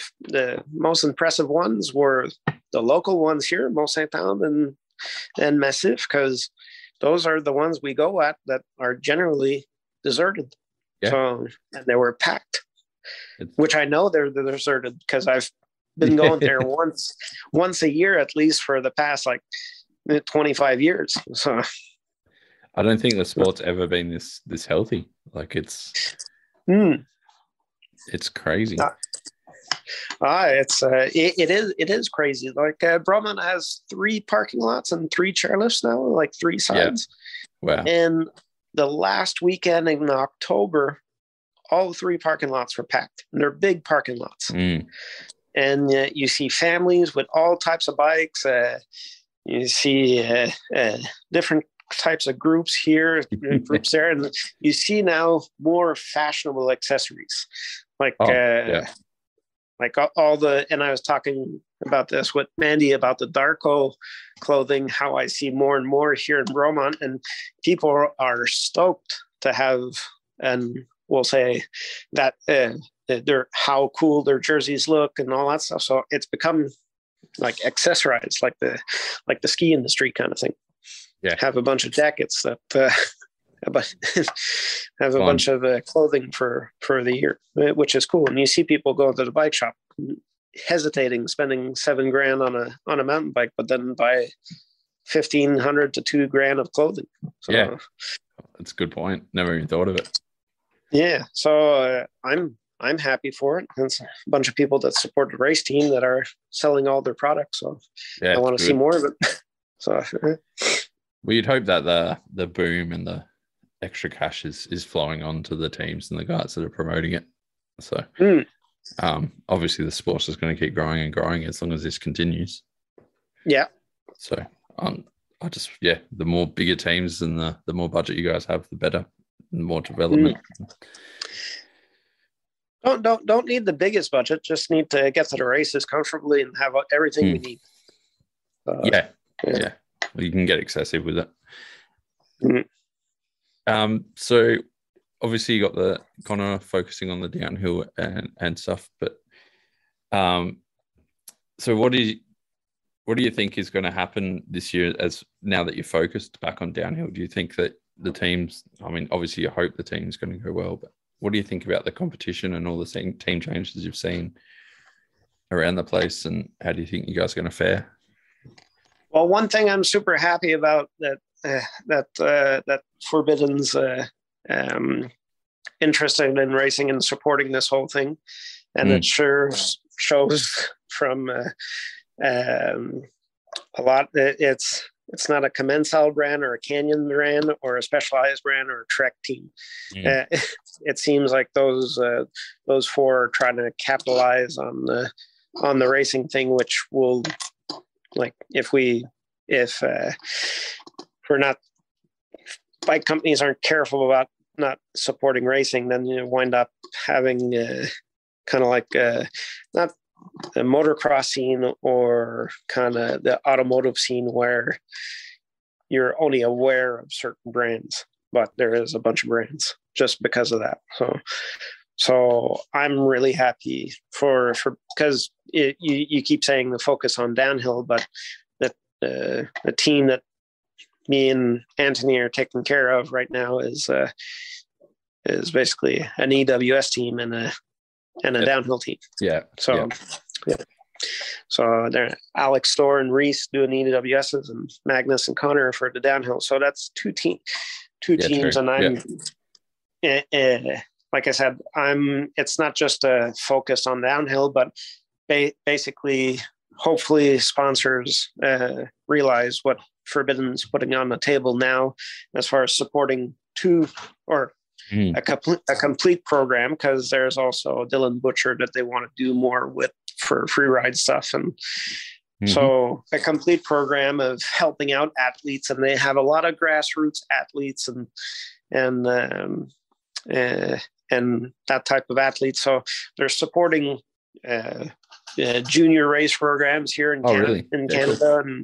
most impressive ones were the local ones here, Mont Saint Anne and Massif, because those are the ones we go at that are generally deserted. Yeah. So, and they were packed, which I know they're deserted because I've been going there once a year at least for the past like 25 years. So I don't think the sport's ever been this healthy. Like it's crazy. It is crazy. Like Bromont has 3 parking lots and 3 chairlifts now, like 3 sides. Yeah. Wow. And the last weekend in October, all 3 parking lots were packed. And they're big parking lots. And you see families with all types of bikes. You see different types of groups here, groups there, and you see now more fashionable accessories, like all the. And I was talking about this with Mandy about the Darko clothing, how I see more and more here in Bromont, and people are stoked to have, and we'll say that how cool their jerseys look and all that stuff. So it's become like accessorized, like the ski industry kind of thing. Yeah, have a bunch of jackets that have a bunch of clothing for the year, which is cool. And you see people going to the bike shop hesitating, spending $7,000 on a mountain bike, but then buy $1,500 to $2,000 of clothing. So, yeah, that's a good point. Never even thought of it. Yeah, so I'm happy for it. There's a bunch of people that support the race team that are selling all their products. So I want to see more of it. So Well, you'd hope that the boom and the extra cash is flowing on to the teams and the guys that are promoting it. So obviously the sport's just going to keep growing and growing as long as this continues. yeah. So the more bigger teams and the more budget you guys have, the better, and more development. Don't need the biggest budget. Just need to get to the races comfortably and have everything we need. Yeah. Well, you can get excessive with it. So obviously you got the Kona focusing on the downhill and stuff, but so what do you think is going to happen this year as now that you're focused back on downhill? Do you think that the teams, I mean, obviously you hope the team's going to go well, but what do you think about the competition and all the team changes you've seen around the place, and how do you think you guys are going to fare? Well, one thing I'm super happy about that Forbidden's interested in racing and supporting this whole thing, and it sure shows from a lot. It's not a Commensal brand or a Canyon brand or a Specialized brand or a Trek team. It seems like those four are trying to capitalize on the racing thing, which will, like, if we're not, bike companies aren't careful about not supporting racing, then you wind up having kind of like not the motocross scene or kind of the automotive scene where you're only aware of certain brands, but there is a bunch of brands just because of that. So I'm really happy for because you keep saying the focus on downhill, but that the team that me and Anthony are taking care of right now is basically an EWS team and a downhill team. Yeah. So there, Alex Storr and Reese doing EWSs, and Magnus and Connor for the downhill. So that's two teams, true. And I'm like I said, it's not just a focus on downhill, but basically, hopefully sponsors realize what Forbidden's putting on the table now as far as supporting a complete program, because there's also Dylan Butcher that they want to do more with for free ride stuff. And so a complete program of helping out athletes, and they have a lot of grassroots athletes and that type of athletes. So they're supporting junior race programs here in Canada cool.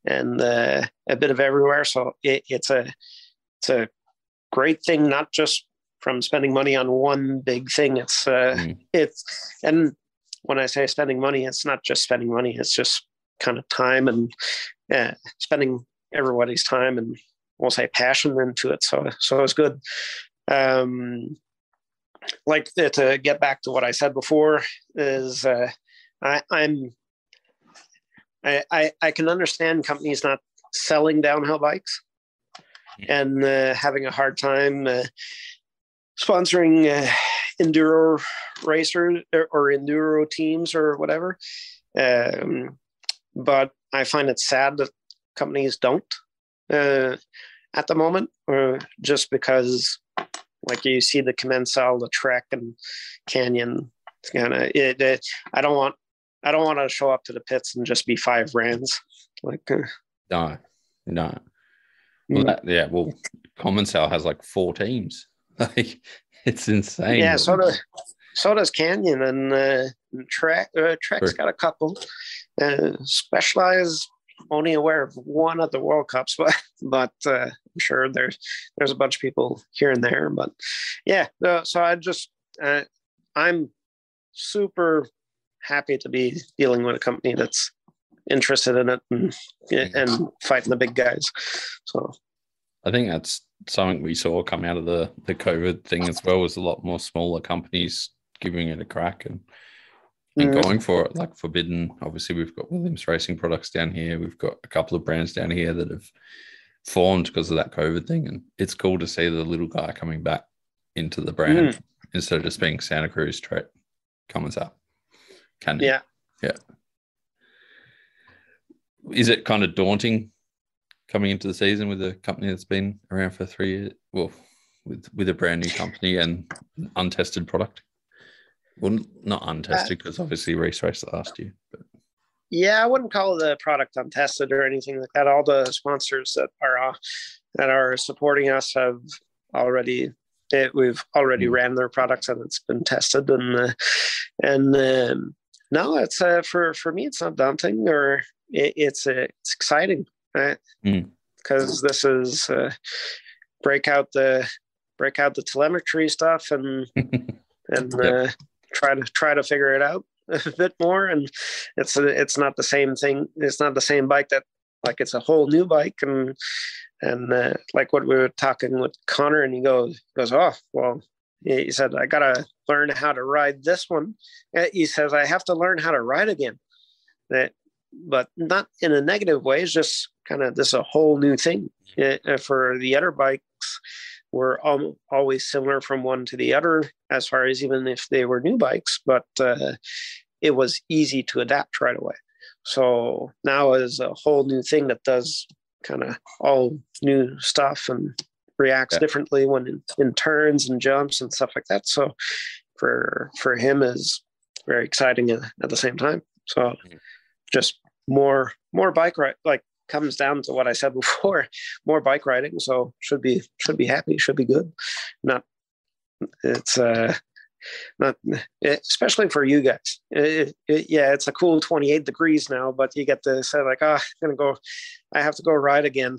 and a bit of everywhere. So it's a great thing, not just from spending money on one big thing. And when I say spending money, it's not just spending money. It's just kind of time and spending everybody's time and we'll say passion into it. So it's good. Like to get back to what I said before is I can understand companies not selling downhill bikes and having a hard time sponsoring enduro racers or enduro teams or whatever. But I find it sad that companies don't at the moment, just because like you see the Commensal, the Trek and Canyon, it's kind of I don't want to show up to the pits and just be 5 brands. Like no. Well, Commensal has like 4 teams. Like it's insane. Yeah, so does Canyon and Trek. Trek's got a couple. Specialized, only aware of one at the World Cups, but I'm sure there's a bunch of people here and there. But yeah, so I'm super happy to be dealing with a company that's interested in it and fighting the big guys. So I think that's something we saw come out of the COVID thing as well, was a lot more smaller companies giving it a crack and going for it. Like Forbidden, obviously we've got Williams Racing Products down here. We've got a couple of brands down here that have formed because of that COVID thing. And it's cool to see the little guy coming back into the brand instead of just being Santa Cruz, Trek, Cummins up. Yeah. Is it kind of daunting coming into the season with a company that's been around for 3 years? Well, with a brand new company and untested product. Well, not untested because obviously Reese raced last year. But yeah, I wouldn't call the product untested or anything like that. All the sponsors that are supporting us have already we've already ran their products and it's been tested and no, it's for me it's not daunting or it's exciting, right? Because this is break out the telemetry stuff and yep. try to figure it out a bit more. And it's not the same thing. It's not the same bike that like it's a whole new bike and like what we were talking with Connor and he goes, oh, well, he said, I got to learn how to ride this one. He says, I have to learn how to ride again. But not in a negative way. It's just kind of, this is a whole new thing. For the other bikes, were always similar from one to the other, as far as even if they were new bikes, but it was easy to adapt right away. So now is a whole new thing that does kind of all new stuff and reacts differently when in turns and jumps and stuff like that. So for him is very exciting at the same time. So just more bike ride, like comes down to what I said before, more bike riding. So should be happy, should be good. Not especially for you guys. It's a cool 28 degrees now, but you get to say like, I have to go ride again.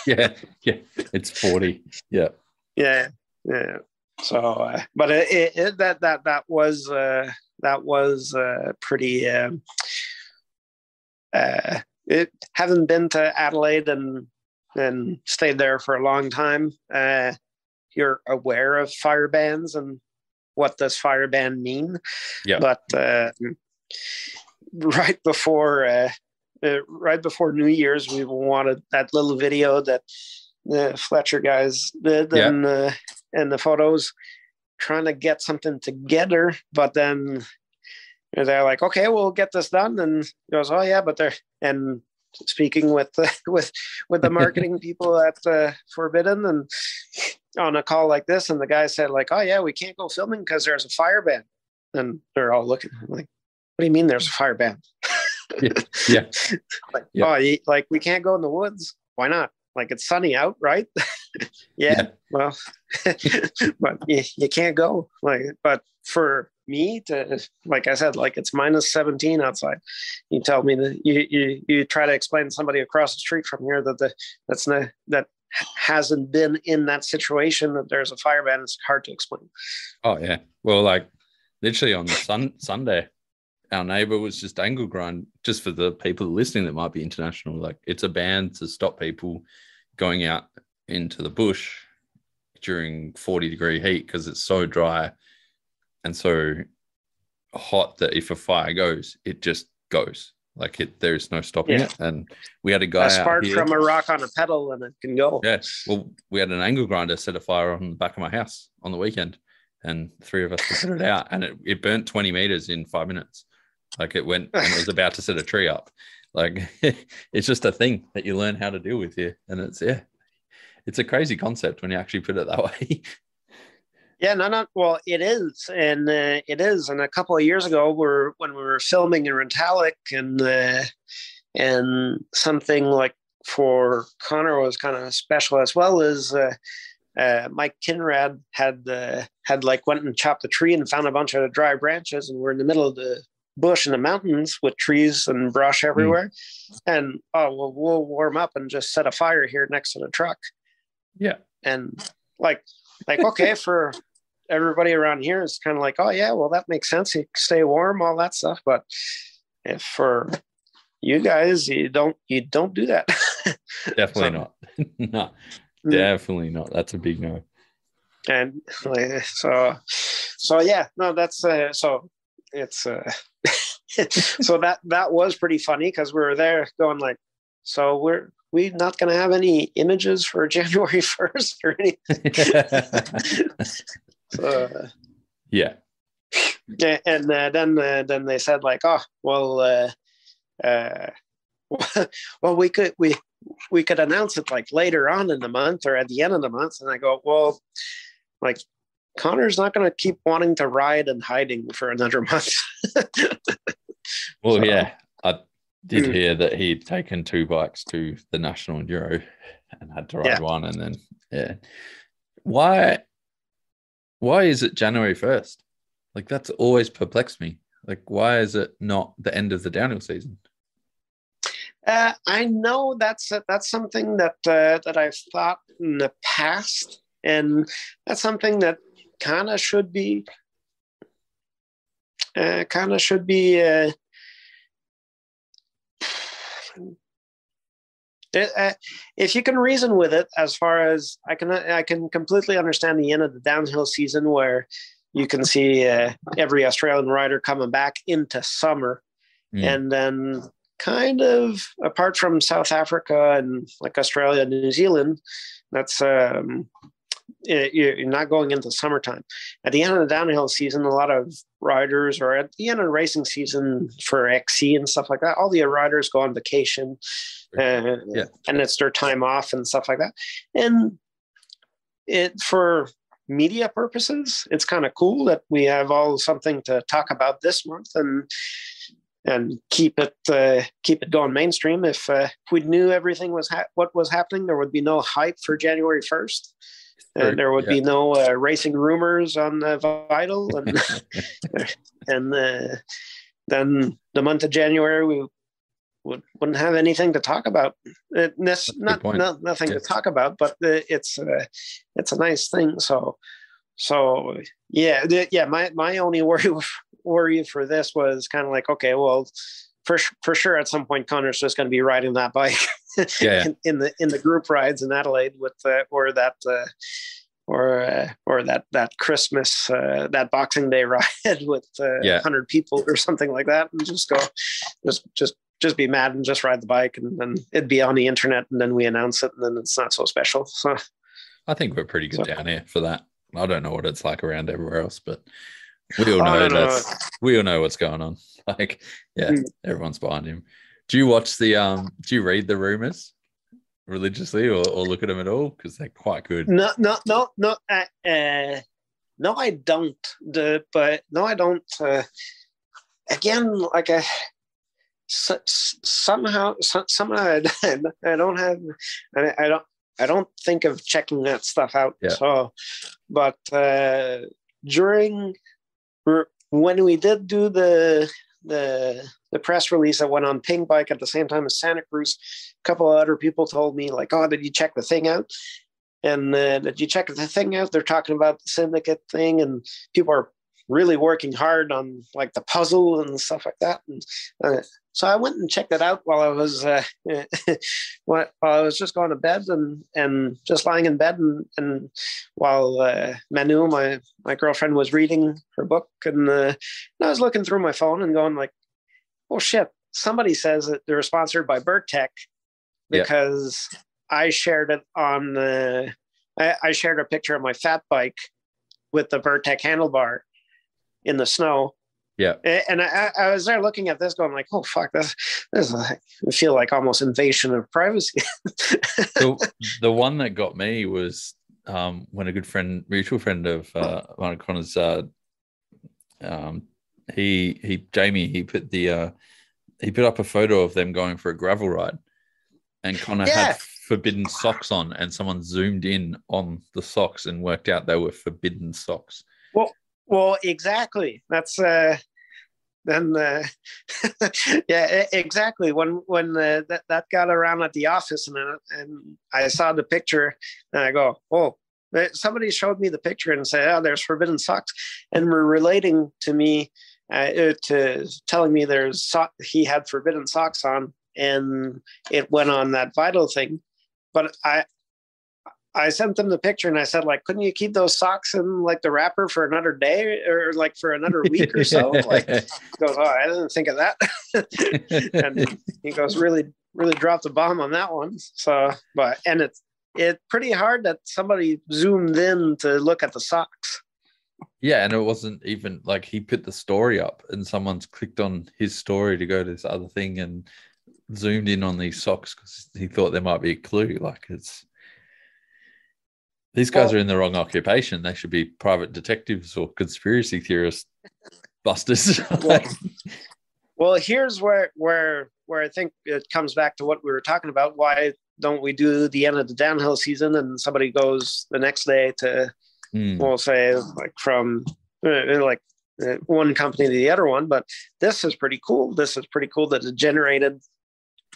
yeah it's 40. Yeah So but that was pretty it haven't been to Adelaide and stayed there for a long time. You're aware of fire bans and what does fire ban mean? Yeah. But right before New Year's, we wanted that little video that the Fletcher guys did and the photos, trying to get something together. But then they're like, okay, we'll get this done. And he goes, oh yeah, but they're and speaking with the marketing people at Forbidden and on a call like this, and the guy said like, oh yeah, we can't go filming because there's a fire ban. And they're all looking like, what do you mean there's a fire ban? Oh, like we can't go in the woods. Why not? Like it's sunny out, right? Well, but you can't go. Like, but for me to, like I said, like it's minus 17 outside. You tell me that you try to explain to somebody across the street from here that hasn't been in that situation that there's a fire ban. It's hard to explain. Oh yeah, well, like literally on Sunday, our neighbor was just angle grind. Just for the people listening that might be international, like it's a ban to stop people going out into the bush during 40-degree heat because it's so dry and so hot that if a fire goes, it just goes. Like there's no stopping it. And we had a guy out here from a rock on a pedal and it can go. Yeah. Well, we had an angle grinder set a fire on the back of my house on the weekend, and 3 of us put it out, and it burnt 20 meters in 5 minutes. Like it went and it was about to set a tree up. Like it's just a thing that you learn how to deal with here. And it's a crazy concept when you actually put it that way. Yeah, no. Well, it is. And it is. And a couple of years ago, when we were filming in Rentalic and something like for Connor was kind of special as well as Mike Kinrad had like went and chopped a tree and found a bunch of dry branches, and we're in the middle of the bush in the mountains with trees and brush everywhere. And we'll warm up and just set a fire here next to the truck. Yeah. And like okay, for everybody around here, it's kind of like, oh yeah, well that makes sense. You stay warm, all that stuff. But if for you guys, you don't do that. Definitely not. No, definitely not. That's a big no. And so yeah, no, that's so it's so that was pretty funny because we were there going like, so we're not going to have any images for January 1st or anything. So, yeah. And then they said like, oh well, well we we could announce it like later on in the month or at the end of the month. And I go, well, like Connor's not going to keep wanting to ride and hiding for another month. Well, so, yeah, I did hear that he'd taken 2 bikes to the National Enduro and had to ride one. And then, yeah. Why is it January 1st? Like, that's always perplexed me. Like, why is it not the end of the downhill season? I know that's something that I've thought in the past, and that's something that kind of should be if you can reason with it. As far as I can completely understand the end of the downhill season, where you can see every Australian rider coming back into summer, and then kind of apart from South Africa and like Australia and New Zealand, that's you're not going into summertime. At the end of the downhill season, a lot of riders, or at the end of the racing season for XC and stuff like that, all the riders go on vacation, and it's their time off and stuff like that. And it, for media purposes, it's kind of cool that we have all something to talk about this month, and keep it going mainstream. If we knew everything was what was happening, there would be no hype for January 1st. And there would be no racing rumors on Vital, and then the month of January we wouldn't have anything to talk about. Nothing to talk about, but it's a nice thing. So my only worry for this was kind of like, okay, well, for sure at some point Connor's just going to be riding that bike in the group rides in Adelaide with or that Christmas that Boxing Day ride with 100 people or something like that, and just be mad and just ride the bike, and then it'd be on the internet, and then we announce it, and then it's not so special. So I think we're pretty good down here for that. I don't know what it's like around everywhere else, but we all know we all know what's going on. Like, everyone's behind him. Do you watch do you read the rumors religiously or look at them at all? Because they're quite good. No, I don't. I don't. Again, like somehow I don't have. I don't think of checking that stuff out. Yeah. So, but when we did do the press release that went on Ping Bike at the same time as Santa Cruz, a couple of other people told me, like, oh, did you check the thing out? And did you check the thing out? They're talking about the syndicate thing, and people are really working hard on like the puzzle and stuff like that. And so I went and checked it out while I was just going to bed and just lying in bed, and while Manu, my girlfriend, was reading her book, and I was looking through my phone and going like, oh shit, somebody says that they're sponsored by Bertec, because I shared it on I shared a picture of my fat bike with the Bertec handlebar in the snow. Yeah. And I was there looking at this going like, oh, fuck, this is like, I feel like almost invasion of privacy. The one that got me was when a good friend, mutual friend of one of Connor's, Jamie, he put up a photo of them going for a gravel ride, and Connor had forbidden socks on, and someone zoomed in on the socks and worked out they were forbidden socks. Well, exactly. That's exactly. When that got around at the office, and I saw the picture, and I go, oh, somebody showed me the picture and said, oh, there's forbidden socks, and were relating to me, to telling me he had forbidden socks on, and it went on that Vital thing. But I sent them the picture and I said, like, couldn't you keep those socks in like the wrapper for another day or like for another week or so? Like, he goes, oh, I didn't think of that. And he goes, really, really dropped the bomb on that one. So, and it's pretty hard that somebody zoomed in to look at the socks. Yeah, and it wasn't even like he put the story up and someone's clicked on his story to go to this other thing, and zoomed in on these socks because he thought there might be a clue. Like these guys are in the wrong occupation. They should be private detectives or conspiracy theorist busters. Well, here's where I think it comes back to what we were talking about. Why don't we do the end of the downhill season and somebody goes the next day to, we'll say, like from one company to the other one? But this is pretty cool. This is pretty cool that it generated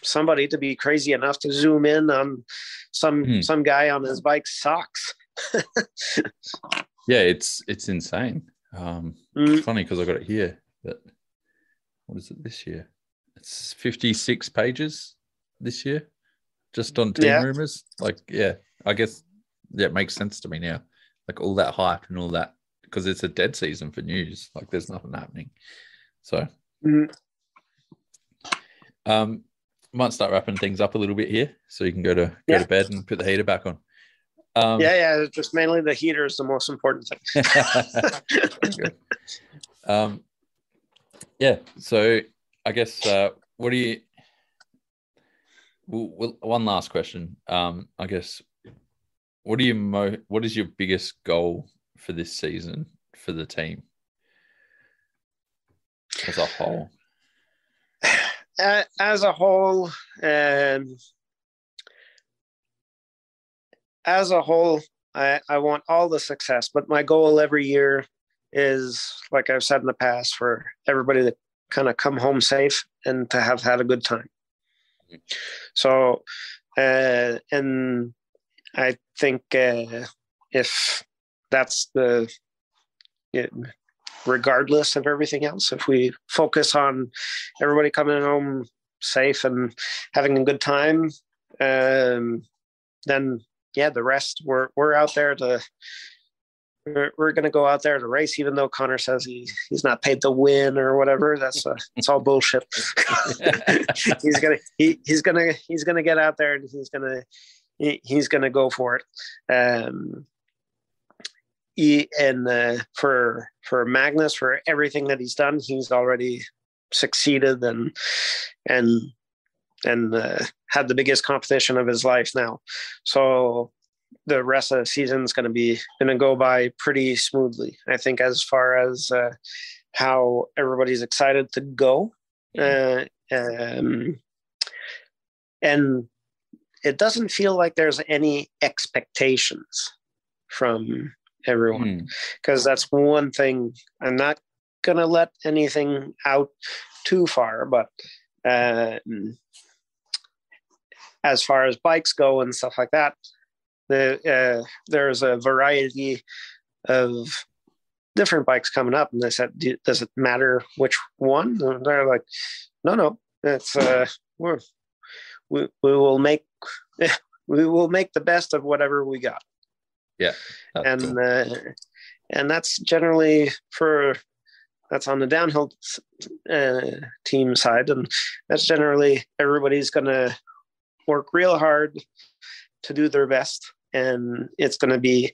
somebody to be crazy enough to zoom in on some guy on his bike socks. Yeah, it's insane. It's funny because I got it here, but what is it this year? It's 56 pages this year, just on team rumors. Like, yeah, I guess it makes sense to me now. Like all that hype and all that, because it's a dead season for news. Like there's nothing happening. So, might start wrapping things up a little bit here, so you can go to bed and put the heater back on. Just mainly the heater is the most important thing. So I guess what do you? Well, one last question. I guess what is your biggest goal for this season for the team as a whole? As a whole, I want all the success, but my goal every year is, like I've said in the past, for everybody to kind of come home safe and to have had a good time. So, and I think if that's regardless of everything else, if we focus on everybody coming home safe and having a good time, then the rest we're out there to. We're going to go out there to race, even though Connor says he's not paid to win or whatever. It's all bullshit. he's gonna get out there and he's gonna go for it. For Magnus, for everything that he's done, he's already succeeded and had the biggest competition of his life now. So the rest of the season is going to go by pretty smoothly, I think, as far as how everybody's excited to go. And it doesn't feel like there's any expectations from everyone, because that's one thing. I'm not going to let anything out too far, but as far as bikes go and stuff like that, there's a variety of different bikes coming up, and they said, does it matter which one? And they're like, no, it's we will make the best of whatever we got. That's cool. And that's generally that's on the downhill team side, and that's generally everybody's gonna work real hard to do their best, and it's going to be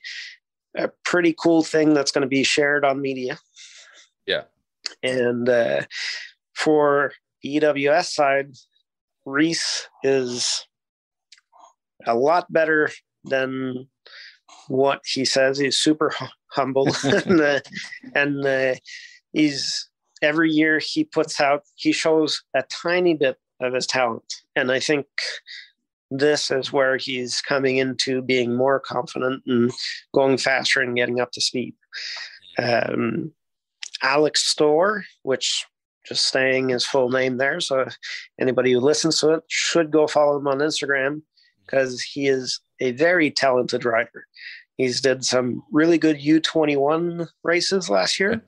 a pretty cool thing that's going to be shared on media. And for the EWS side, Reese is a lot better than what he says. He's super humble, and he's every year he shows a tiny bit of his talent, and I think this is where he's coming into being more confident and going faster and getting up to speed. Alex Storr, which just saying his full name there, so anybody who listens to it should go follow him on Instagram, because he is a very talented rider. He's did some really good U21 races last year.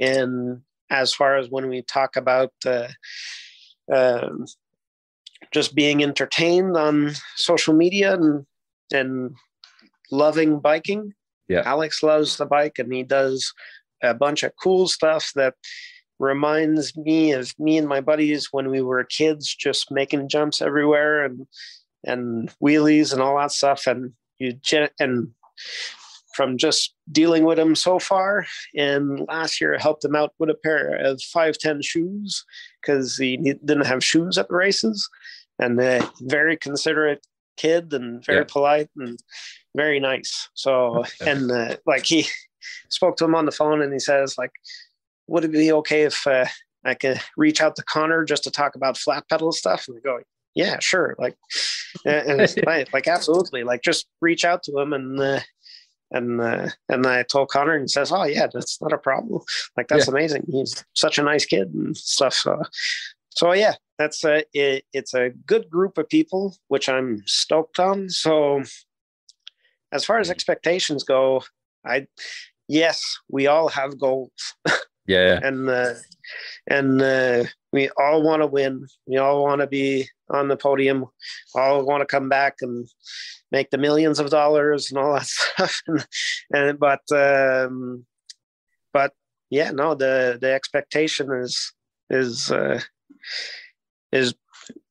And as far as when we talk about just being entertained on social media and loving biking. Alex loves the bike, and he does a bunch of cool stuff that reminds me of me and my buddies when we were kids, just making jumps everywhere and wheelies and all that stuff. And from just dealing with him so far. And last year I helped him out with a pair of 5'10" shoes because he didn't have shoes at the races. And a very considerate kid and very polite and very nice. So, and like he spoke to him on the phone and he says, like, would it be okay if I could reach out to Connor just to talk about flat pedal stuff? And I go, yeah, sure. Like, and it's like, absolutely. Like, just reach out to him. And I told Connor, and he says, oh yeah, that's not a problem. Like, that's amazing. He's such a nice kid and stuff. So yeah, that's it's a good group of people, which I'm stoked on. So as far as expectations go, yes, we all have goals. Yeah. and we all want to win. We all want to be on the podium. All want to come back and make the millions of dollars and all that stuff. But yeah, no, the expectation is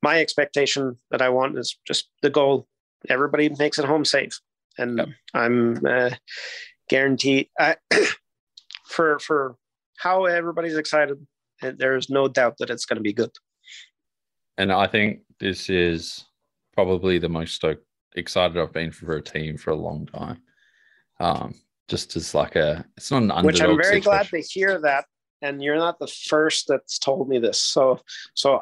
my expectation that I want is just the goal. Everybody makes it home safe, and I'm guaranteed for how everybody's excited. There's no doubt that it's going to be good. And I think this is probably the most excited I've been for a team for a long time. Just as like it's not an underdog which I'm very situation. glad to hear that. And you're not the first that's told me this. So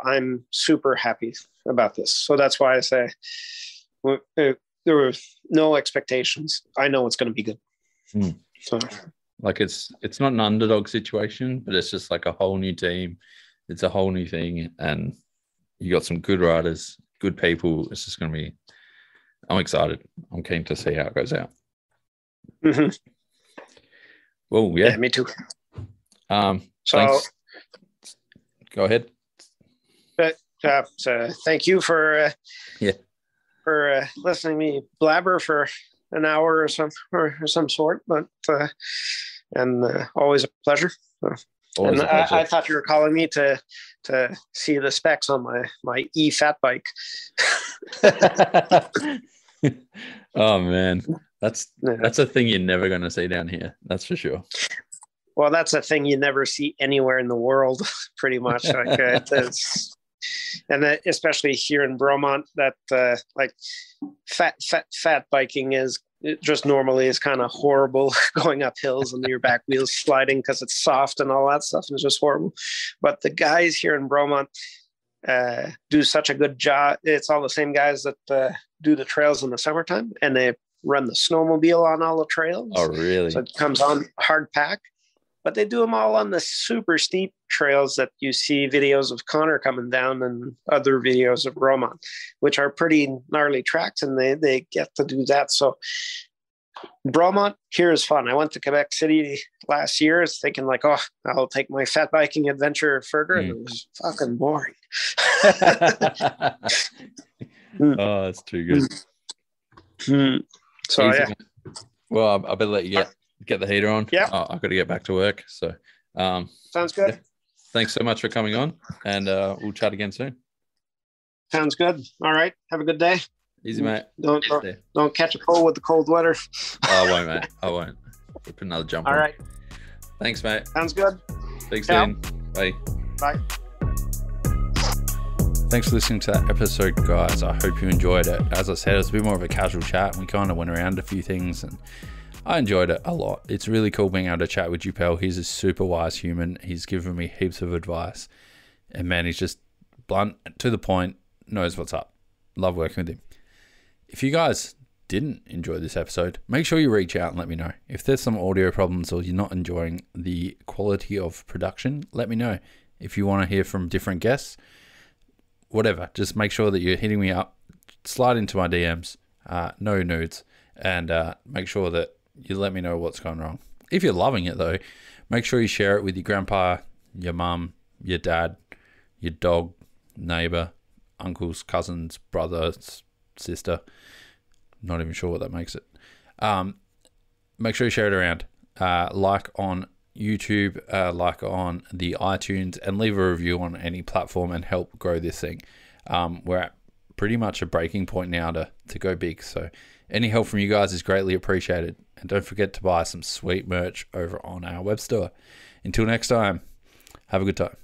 I'm super happy about this. So that's why I say there were no expectations. I know it's going to be good. So like it's not an underdog situation, but it's just like a whole new team. It's a whole new thing. And you got some good riders, good people. It's just going to be, I'm excited. I'm keen to see how it goes out. Mm-hmm. Well, yeah. Me too. So thanks. Go ahead. But so thank you for listening to me blabber for an hour or some sort. But always a pleasure. Always a pleasure. I thought you were calling me to see the specs on my e-fat bike. Oh man, that's a thing you're never going to see down here. That's for sure. Well, that's a thing you never see anywhere in the world, pretty much. Like, especially here in Bromont, that like fat biking is just normally is kind of horrible, going up hills and your back wheels sliding because it's soft and all that stuff, and it's just horrible. But the guys here in Bromont do such a good job. It's all the same guys that do the trails in the summertime, and they run the snowmobile on all the trails. Oh, really? So it comes on hard pack. But they do them all on the super steep trails that you see videos of Connor coming down and other videos of Bromont, which are pretty gnarly tracks, and they get to do that. So Bromont here is fun. I went to Quebec City last year thinking like, oh, I'll take my fat biking adventure further, and it was fucking boring. Oh, that's too good. So easy, yeah. Man. Well, I better let you get the heater on. Yeah. I've got to get back to work. So sounds good. Yeah. Thanks so much for coming on, and we'll chat again soon. Sounds good. All right. Have a good day. Easy, mate. Don't catch a cold with the cold weather. I won't, mate. I won't. We'll put another jump on. All right. Thanks, mate. Sounds good. Speak soon. Bye. Bye. Thanks for listening to that episode, guys. I hope you enjoyed it. As I said, it was a bit more of a casual chat. We kind of went around a few things, and I enjoyed it a lot. It's really cool being able to chat with Dupelle. He's a super wise human. He's given me heaps of advice. And man, he's just blunt, to the point, knows what's up. Love working with him. If you guys didn't enjoy this episode, make sure you reach out and let me know. If there's some audio problems or you're not enjoying the quality of production, let me know. If you want to hear from different guests, whatever, just make sure that you're hitting me up. Slide into my DMs, no nudes, and make sure that you let me know what's going wrong. If you're loving it though, make sure you share it with your grandpa, your mum, your dad, your dog, neighbor, uncles, cousins, brothers, sister. Not even sure what that makes it. Make sure you share it around. Like on YouTube, like on the iTunes, and leave a review on any platform and help grow this thing. We're at pretty much a breaking point now to go big. So any help from you guys is greatly appreciated. And don't forget to buy some sweet merch over on our web store. Until next time, have a good time.